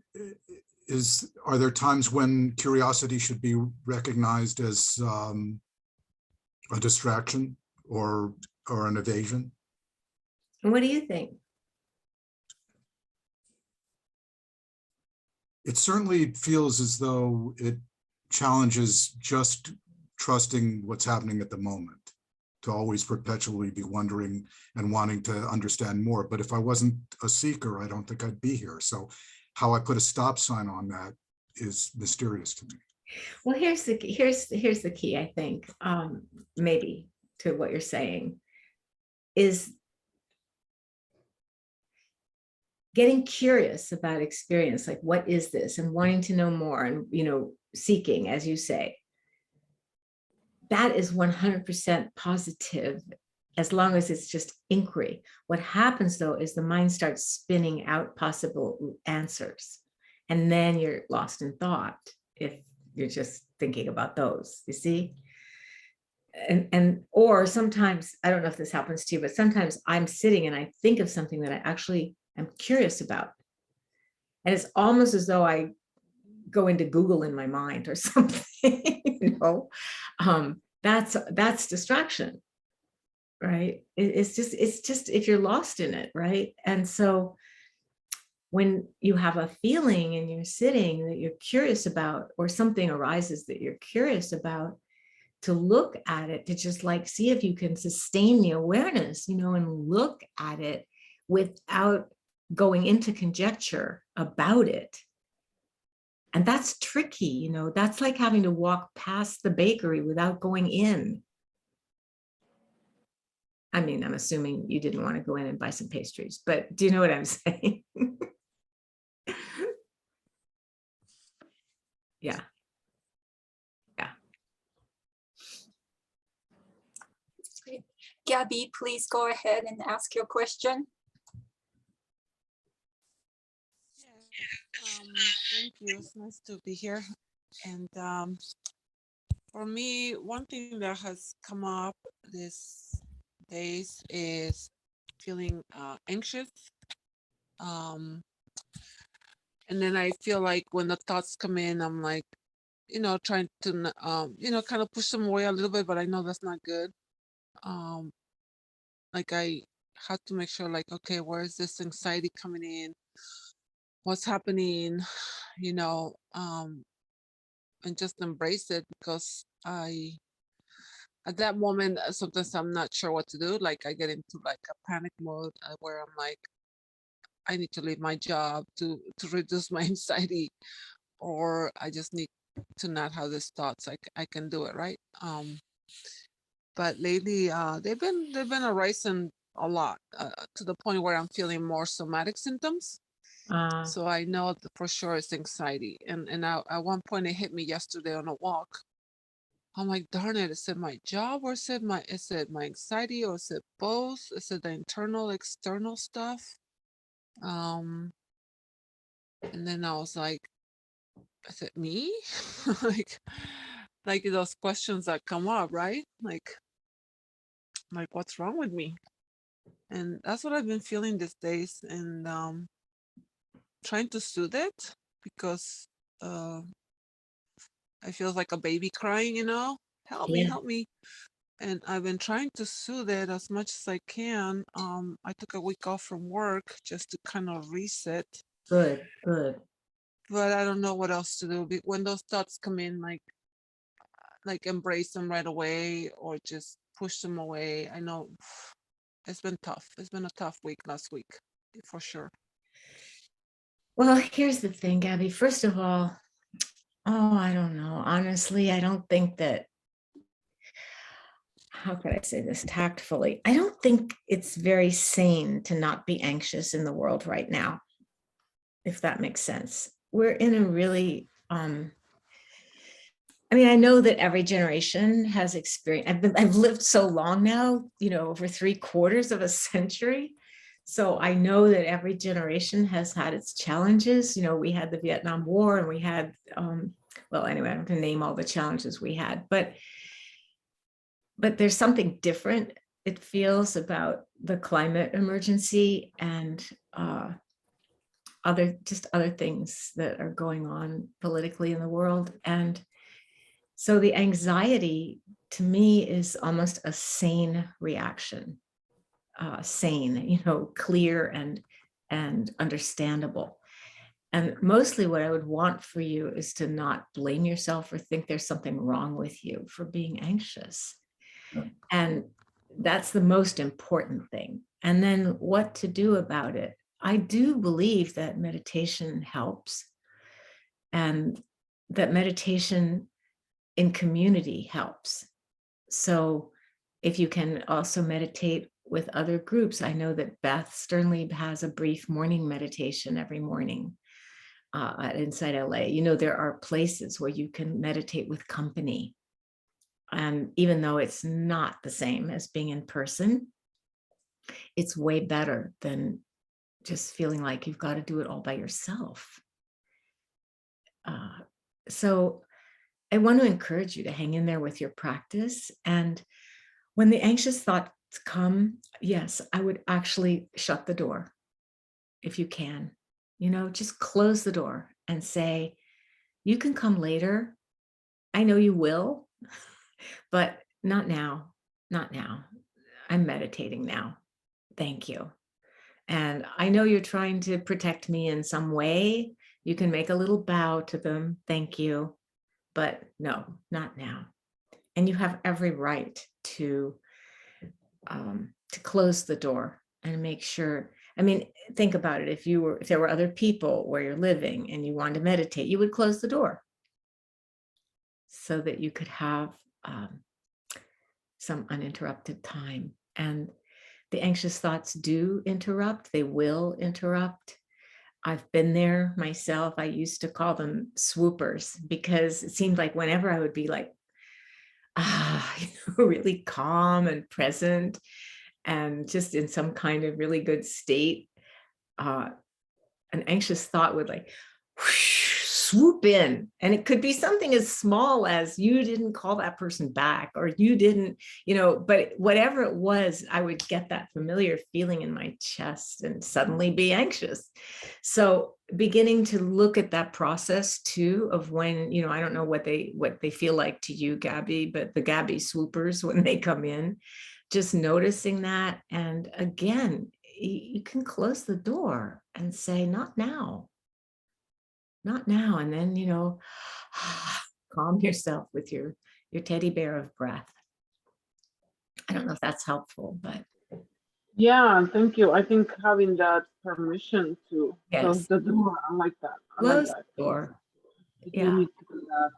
are there times when curiosity should be recognized as a distraction or an evasion? And what do you think? It certainly feels as though it challenges just trusting what's happening at the moment, to always perpetually be wondering and wanting to understand more. But if I wasn't a seeker, I don't think I'd be here. So how I put a stop sign on that is mysterious to me. Well, here's the key, I think, maybe to what you're saying, is getting curious about experience, like what is this, and wanting to know more, and seeking, as you say. That is 100% positive, as long as it's just inquiry. What happens though is the mind starts spinning out possible answers, and then you're lost in thought if you're just thinking about those, you see? Or sometimes, I don't know if this happens to you, but sometimes I'm sitting and I think of something that I actually am curious about. And it's almost as though I go into Google in my mind or something, that's distraction, right? It's just if you're lost in it, right? And so when you have a feeling and you're sitting that you're curious about, or something arises that you're curious about, to look at it, to just see if you can sustain the awareness, and look at it without going into conjecture about it. And that's tricky, that's like having to walk past the bakery without going in. I mean, I'm assuming you didn't want to go in and buy some pastries, but do you know what I'm saying? Yeah. Great. Gabby, please go ahead and ask your question. Thank you. It's nice to be here. And for me, one thing that has come up these days is feeling anxious. And then I feel like when the thoughts come in, I'm like, trying to, kind of push them away a little bit, but I know that's not good. Like I have to make sure, okay, where is this anxiety coming in? What's happening, and just embrace it, because at that moment, sometimes I'm not sure what to do. Like I get into a panic mode where I'm like, I need to leave my job to reduce my anxiety, or I just need to not have these thoughts. I can do it, right? But lately, they've been arising a lot to the point where I'm feeling more somatic symptoms. So I know that for sure it's anxiety. And at one point it hit me yesterday on a walk. I'm like, darn it, is it my job, or is it my anxiety, or is it both? Is it the internal, external stuff? And then I was like, is it me? like those questions that come up, right? Like what's wrong with me? And that's what I've been feeling these days, and trying to soothe it, because I feel like a baby crying, help me, Yeah. help me. And I've been trying to soothe it as much as I can. I took a week off from work just to kind of reset, Good, good. but I don't know what else to do. When those thoughts come in, like embrace them right away or just push them away. I know it's been tough. It's been a tough week last week, for sure. Well, here's the thing, Gabby. First of all, I don't know. Honestly, I don't think that, how could I say this tactfully? I don't think it's very sane to not be anxious in the world right now, if that makes sense. We're in a really, I mean, I know that every generation has experience. I've lived so long now, over 3/4 of a century. So I know that every generation has had its challenges. We had the Vietnam War, and we had, well, anyway, I don't have to name all the challenges we had, but there's something different, it feels, about the climate emergency and other things that are going on politically in the world. And so the anxiety, to me, is almost a sane reaction, sane, clear and understandable. And mostly what I would want for you is to not blame yourself or think there's something wrong with you for being anxious. And that's the most important thing. And then what to do about it. I do believe that meditation helps, and that meditation in community helps. So if you can also meditate with other groups, I know that Beth Sternlieb has a brief morning meditation every morning at InsightLA. There are places where you can meditate with company. And even though it's not the same as being in person, it's way better than just feeling like you've got to do it all by yourself. So I want to encourage you to hang in there with your practice. And when the anxious thoughts come, yes, I would actually shut the door if you can. Just close the door and say, you can come later. I know you will, but not now, not now. I'm meditating now. Thank you. And I know you're trying to protect me in some way. You can make a little bow to them. Thank you. But no, not now. And you have every right to close the door and make sure. I mean, think about it. If there were other people where you're living and you wanted to meditate, you would close the door so that you could have some uninterrupted time. And the anxious thoughts do interrupt. They will interrupt. I've been there myself. I used to call them swoopers, because it seemed like whenever I would be like, really calm and present and just in some kind of really good state, an anxious thought would like whoosh, swoop in. And it could be something as small as you didn't call that person back, or you didn't, but whatever it was, I would get that familiar feeling in my chest and suddenly be anxious. So beginning to look at that process too, of when, I don't know what they feel like to you, Gabby, but the Gabby swoopers, when they come in, just noticing that. And again, you can close the door and say, not now. Not now. And then, calm yourself with your teddy bear of breath. I don't know if that's helpful, but Yeah, thank you. I think having that permission to close yes, the door, I like that. I like close that. the door. I do Yeah. need to do that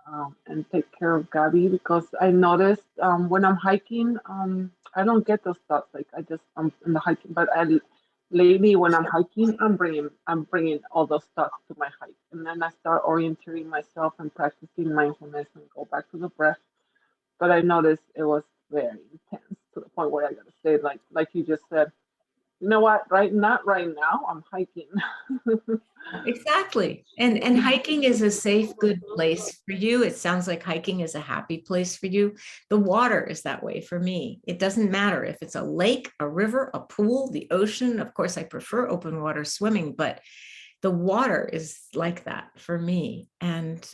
and take care of Gabby, because I noticed when I'm hiking, I don't get those thoughts. Like I just I'm in the hiking, but lately when I'm hiking, I'm bringing all those thoughts to my hike, and then I start orienting myself and practicing mindfulness and go back to the breath. But I noticed it was very intense to the point where I gotta say, like you just said, You know what? Not right now. I'm hiking. Exactly. And hiking is a safe, good place for you. It sounds like hiking is a happy place for you. The water is that way for me. It doesn't matter if it's a lake, a river, a pool, the ocean. Of course, I prefer open water swimming, but the water is like that for me. And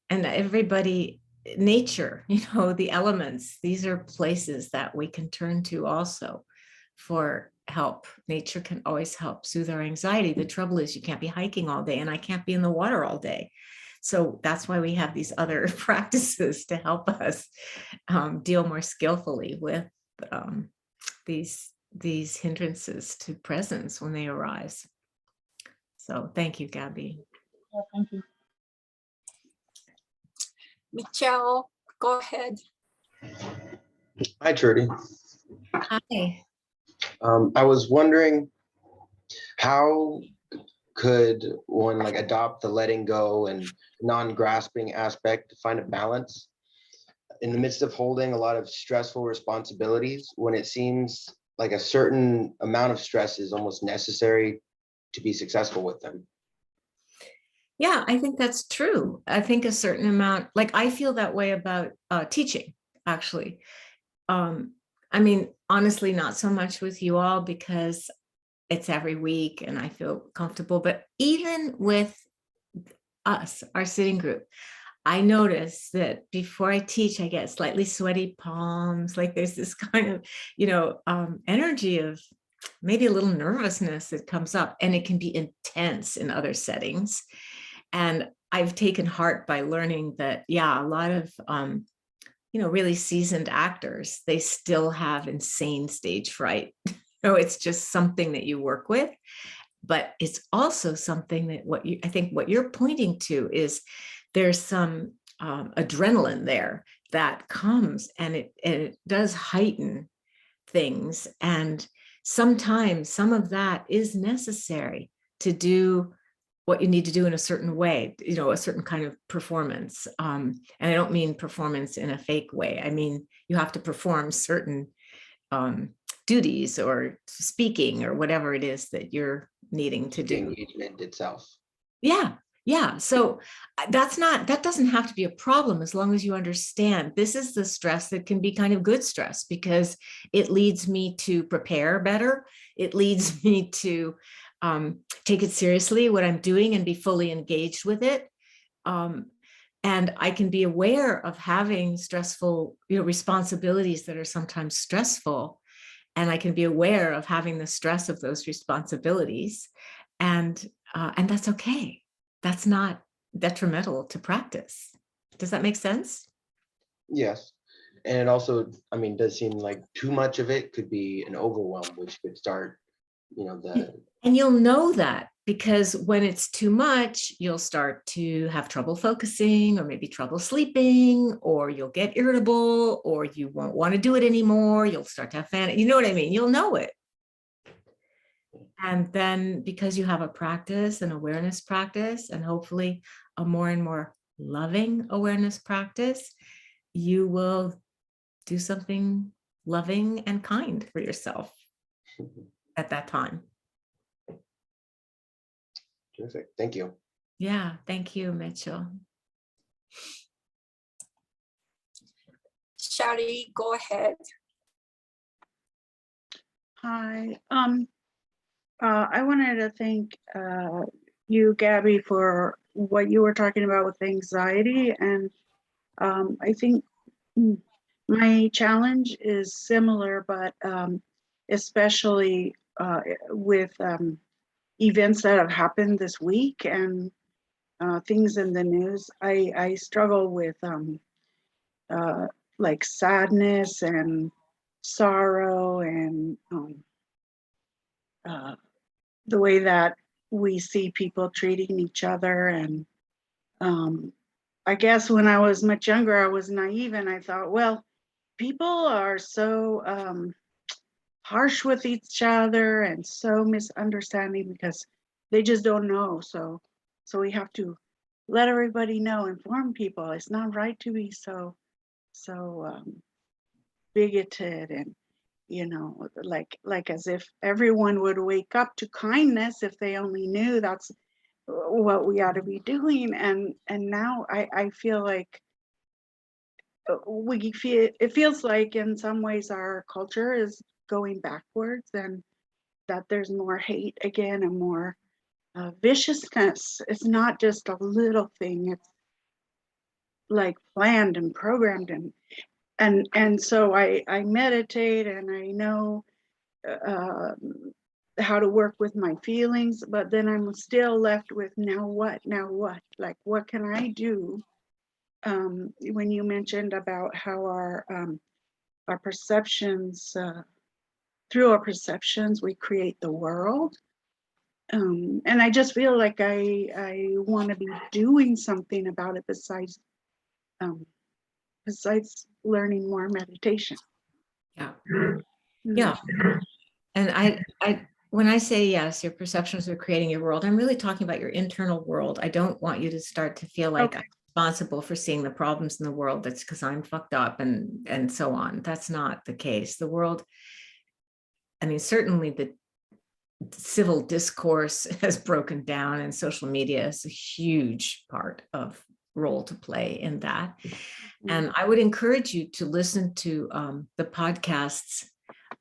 everybody, nature, the elements, these are places that we can turn to also for help. Nature can always help soothe our anxiety. The trouble is you can't be hiking all day and I can't be in the water all day. So that's why we have these other practices to help us deal more skillfully with these hindrances to presence when they arise. So thank you, Gabby. Yeah, thank you. Michelle, go ahead. Hi, Trudy. Hi. I was wondering, how could one like adopt the letting go and non-grasping aspect to find a balance in the midst of holding a lot of stressful responsibilities when it seems like a certain amount of stress is almost necessary to be successful with them? Yeah, I think that's true. I think a certain amount, like I feel that way about teaching, actually. I mean, honestly, not so much with you all because it's every week and I feel comfortable, but even with us, our sitting group, I notice that before I teach, I get slightly sweaty palms. Like there's this kind of, energy of maybe a little nervousness that comes up, and it can be intense in other settings. And I've taken heart by learning that, yeah, a lot of, really seasoned actors, they still have insane stage fright. It's just something that you work with, but it's also something that I think what you're pointing to is there's some adrenaline there that comes, and it does heighten things. And sometimes some of that is necessary to do what you need to do in a certain way, a certain kind of performance. And I don't mean performance in a fake way. I mean, you have to perform certain duties or speaking or whatever it is that you're needing to The do. engagement itself. Yeah. So that doesn't have to be a problem as long as you understand this is the stress that can be kind of good stress because it leads me to prepare better. It leads me to take it seriously, what I'm doing, and be fully engaged with it. And I can be aware of having stressful, responsibilities that are sometimes stressful. And I can be aware of having the stress of those responsibilities. And that's okay. That's not detrimental to practice. Does that make sense? Yes. And it also, I mean, does seem like too much of it could be an overwhelm, which could start, And you'll know that because when it's too much, you'll start to have trouble focusing or maybe trouble sleeping, or you'll get irritable, or you won't want to do it anymore. You'll start to have you know what I mean? You'll know it. And then because you have a practice, an awareness practice, and hopefully a more and more loving awareness practice, you will do something loving and kind for yourself at that time. Terrific. Thank you. Yeah, thank you, Mitchell. Shari, go ahead. Hi. I wanted to thank you, Gabby, for what you were talking about with anxiety. And I think my challenge is similar, but especially with events that have happened this week and things in the news. I struggle with like sadness and sorrow and the way that we see people treating each other. And I guess when I was much younger, I was naive and I thought, well, people are so harsh with each other and so misunderstanding because they just don't know. So we have to let everybody know, inform people. It's not right to be so bigoted like as if everyone would wake up to kindness if they only knew that's what we ought to be doing. And now I feel like it feels like in some ways our culture is going backwards, and that there's more hate again and more viciousness. It's not just a little thing, it's like planned and programmed, and so I meditate, and I know how to work with my feelings, but then I'm still left with now what, like what can I do? When you mentioned about how our perceptions, through our perceptions we create the world, and I just feel like I want to be doing something about it besides learning more meditation. Yeah. Mm. Yeah. And when I say, yes, your perceptions are creating your world, I'm really talking about your internal world. I don't want you to start to feel like Okay. I'm responsible for seeing the problems in the world. That's because I'm fucked up and so on. That's not the case. The world, I mean, certainly the civil discourse has broken down, and social media is a huge part of role to play in that. And I would encourage you to listen to the podcasts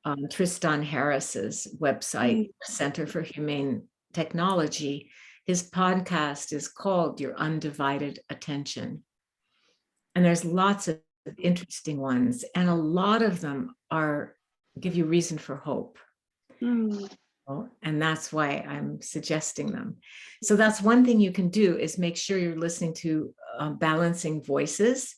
on Tristan Harris's website, Center for Humane Technology. His podcast is called Your Undivided Attention. And there's lots of interesting ones, and a lot of them give you reason for hope. And that's why I'm suggesting them. So that's one thing you can do, is make sure you're listening to balancing voices,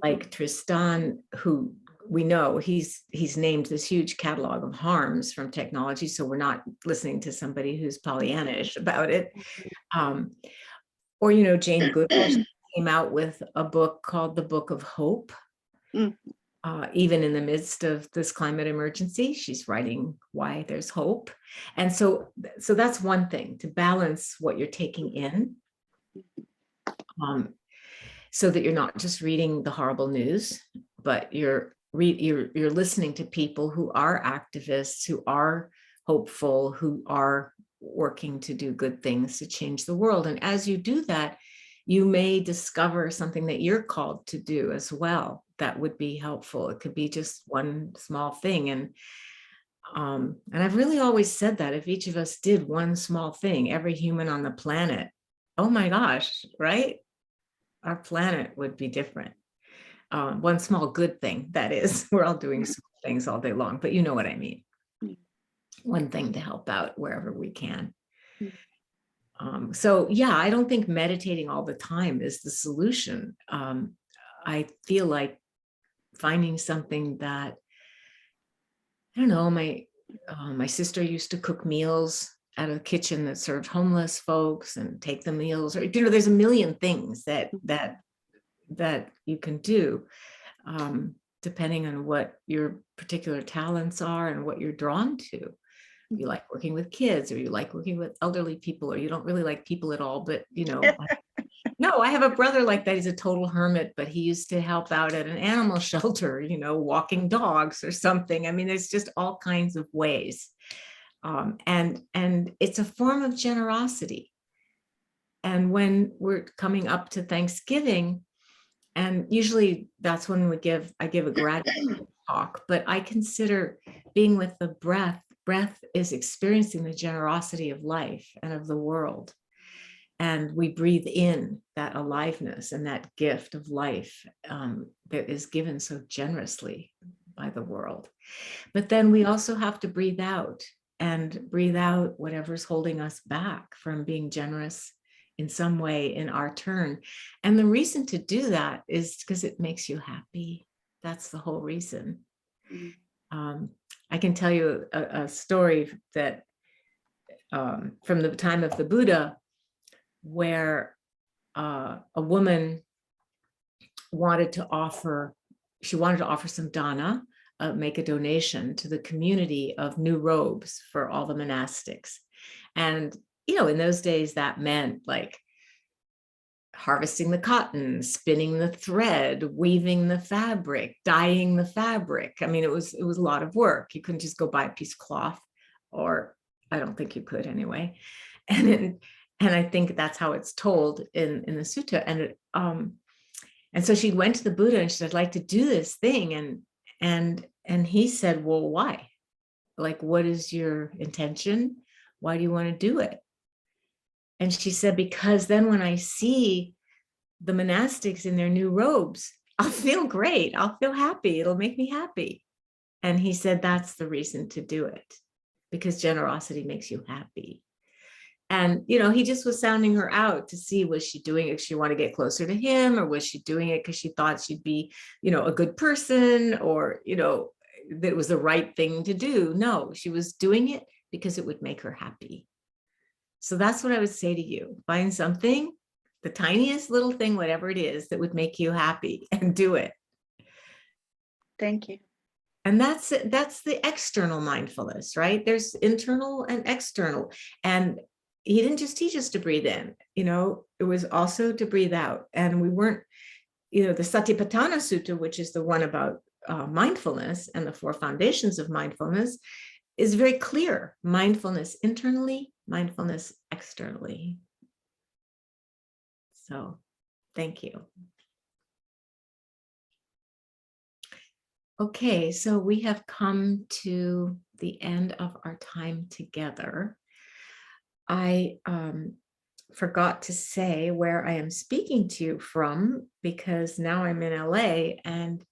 like Tristan, who we know he's named this huge catalog of harms from technology. So we're not listening to somebody who's Pollyannish about it. Or, Jane Goodall came out with a book called The Book of Hope. Even in the midst of this climate emergency, she's writing why there's hope. And so that's one thing, to balance what you're taking in, so that you're not just reading the horrible news, but you're listening to people who are activists, who are hopeful, who are working to do good things to change the world. And as you do that, you may discover something that you're called to do as well that would be helpful. It could be just one small thing. And I've really always said that if each of us did one small thing, every human on the planet, oh my gosh, right? Our planet would be different. One small good thing, that is. We're all doing small things all day long, but you know what I mean. One thing to help out wherever we can. So yeah, I don't think meditating all the time is the solution. I feel like finding something that, I don't know, my sister used to cook meals at a kitchen that served homeless folks and take the meals, or, there's a million things that you can do, depending on what your particular talents are and what you're drawn to. You like working with kids, or you like working with elderly people, or you don't really like people at all, but no, I have a brother like that. He's a total hermit, but he used to help out at an animal shelter, walking dogs or something. I mean, there's just all kinds of ways. And it's a form of generosity. And when we're coming up to Thanksgiving, and usually that's when I give a gratitude talk, but I consider being with the breath. Breath is experiencing the generosity of life and of the world. And we breathe in that aliveness and that gift of life that is given so generously by the world. But then we also have to breathe out whatever's holding us back from being generous in some way in our turn. And the reason to do that is because it makes you happy. That's the whole reason. I can tell you a story that from the time of the Buddha, where a woman wanted to offer some dana, make a donation to the community of new robes for all the monastics. And, in those days that meant like harvesting the cotton, spinning the thread, weaving the fabric, dyeing the fabric. I mean, it was a lot of work. You couldn't just go buy a piece of cloth, or I don't think you could anyway. And I think that's how it's told in the sutta. And so she went to the Buddha and she said, I'd like to do this thing. And he said, well, why? Like, what is your intention? Why do you want to do it? And she said, because then when I see the monastics in their new robes, I'll feel great. I'll feel happy. It'll make me happy. And he said, that's the reason to do it, because generosity makes you happy. And, you know, he just was sounding her out to see, was she doing it because she wanted to get closer to him, or was she doing it because she thought she'd be, you know, a good person, or, you know, that it was the right thing to do. No, she was doing it because it would make her happy. So that's what I would say to you. Find something, the tiniest little thing, whatever it is, that would make you happy, and do it. Thank you. And that's the external mindfulness, right? There's internal and external. And he didn't just teach us to breathe in, you know, it was also to breathe out. And we weren't, you know, the Satipatthana Sutta, which is the one about mindfulness and the 4 foundations of mindfulness, is very clear. Mindfulness internally, mindfulness externally. So thank you. Okay, so we have come to the end of our time together. I forgot to say where I am speaking to you from, because now I'm in LA, and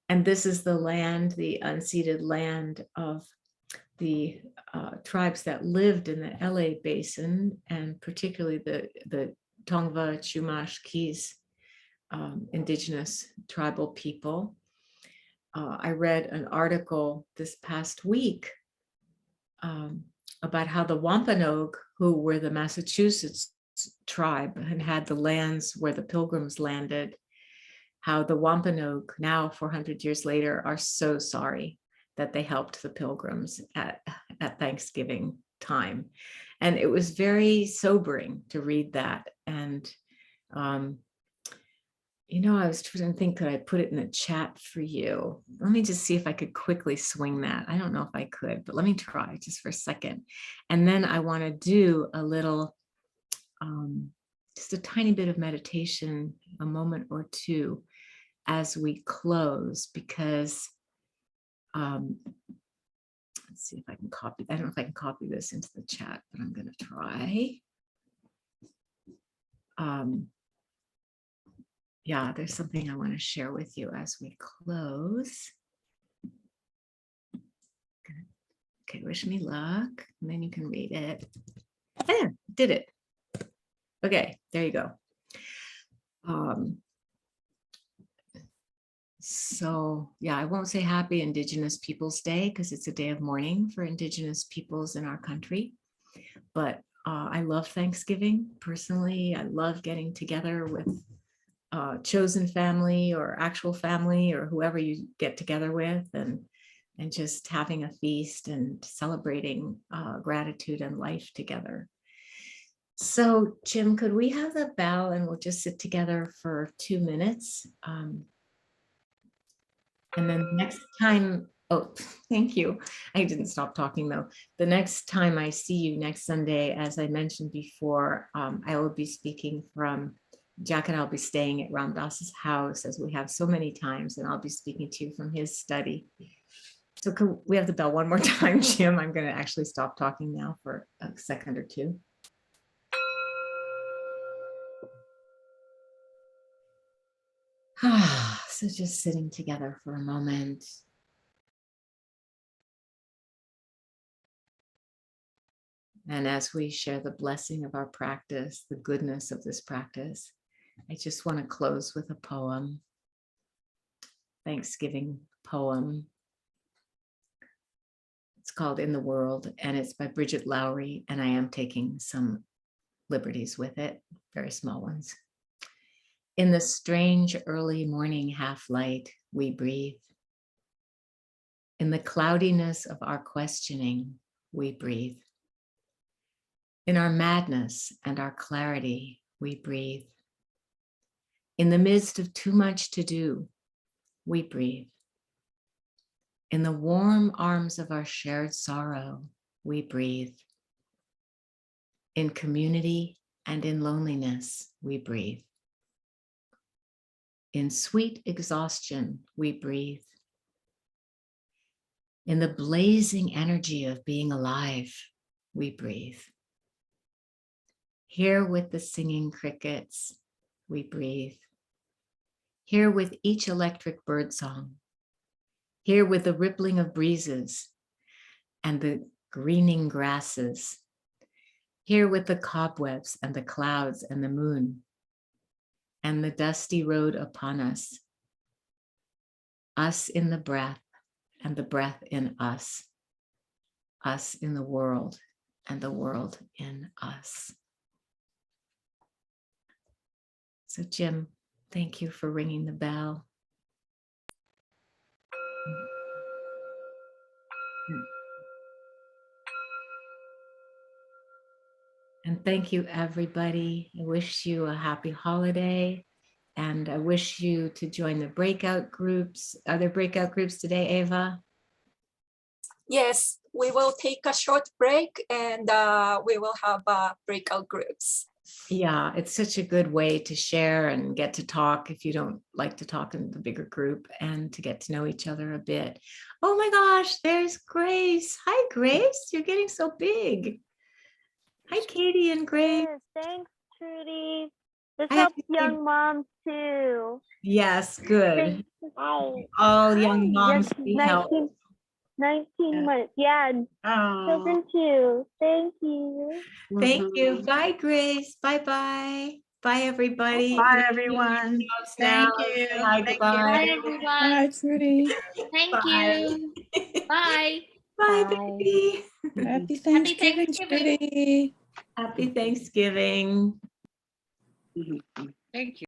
this is the land, the unceded land of the tribes that lived in the LA basin, and particularly the Tongva, Chumash, Keys, indigenous tribal people. I read an article this past week about how the Wampanoag, who were the Massachusetts tribe and had the lands where the Pilgrims landed, how the Wampanoag now 400 years later are so sorry that they helped the Pilgrims at Thanksgiving time. And it was very sobering to read that. And you know, I was trying to think, could I put it in the chat for you? Let me just see if I could quickly swing that. I don't know if I could, but let me try just for a second. And then I want to do a little, just a tiny bit of meditation, a moment or two as we close, because let's see if I can copy. I don't know if I can copy this into the chat, but I'm going to try. Yeah, there's something I want to share with you as we close. Okay, wish me luck, and then you can read it. Yeah, did it. Okay, there you go. So yeah, I won't say Happy Indigenous Peoples Day because it's a day of mourning for Indigenous peoples in our country. But I love Thanksgiving personally. I love getting together with chosen family or actual family or whoever you get together with, and just having a feast and celebrating gratitude and life together. So Jim, could we have the bell and we'll just sit together for 2 minutes? And then next time, oh, thank you. I didn't stop talking though. The next time I see you next Sunday, as I mentioned before, I will be speaking from, Jack and I'll be staying at Ram Dass's house, as we have so many times, and I'll be speaking to you from his study. So can we have the bell one more time, Jim? I'm going to actually stop talking now for a second or two. So just sitting together for a moment. And as we share the blessing of our practice, the goodness of this practice, I just want to close with a poem, Thanksgiving poem. It's called In the World, and it's by Bridget Lowry, and I am taking some liberties with it, very small ones. In the strange early morning half-light, we breathe. In the cloudiness of our questioning, we breathe. In our madness and our clarity, we breathe. In the midst of too much to do, we breathe. In the warm arms of our shared sorrow, we breathe. In community and in loneliness, we breathe. In sweet exhaustion, we breathe. In the blazing energy of being alive, we breathe. Here with the singing crickets, we breathe. Here with each electric birdsong. Here with the rippling of breezes and the greening grasses. Here with the cobwebs and the clouds and the moon and the dusty road upon us. Us in the breath and the breath in us. Us in the world and the world in us. So Jim, thank you for ringing the bell. And thank you, everybody. I wish you a happy holiday. And I wish you to join the breakout groups. Are there breakout groups today, Ava? Yes, we will take a short break and we will have breakout groups. Yeah, it's such a good way to share and get to talk if you don't like to talk in the bigger group and to get to know each other a bit. Oh my gosh, there's Grace. Hi, Grace. You're getting so big. Hi, Katie and Grace. Yes, thanks, Trudy. This Hi, helps everybody. young moms too. Yes, good. Thanks. Hi. All young moms Yes, need help. 19 months. Yeah, and children too. Thank you. Thank you. Mhm. Bye, Grace. Bye-bye. Bye, everybody. Bye, Grace, everyone. jobs now. Thank you. Say hi, Thank goodbye. you. Bye, everyone. Bye, Trudy. Thank Bye. you. Bye. Bye, Bye. baby. Happy Happy Thanksgiving, Thanksgiving. Trudy. Happy Thanksgiving. Thank you.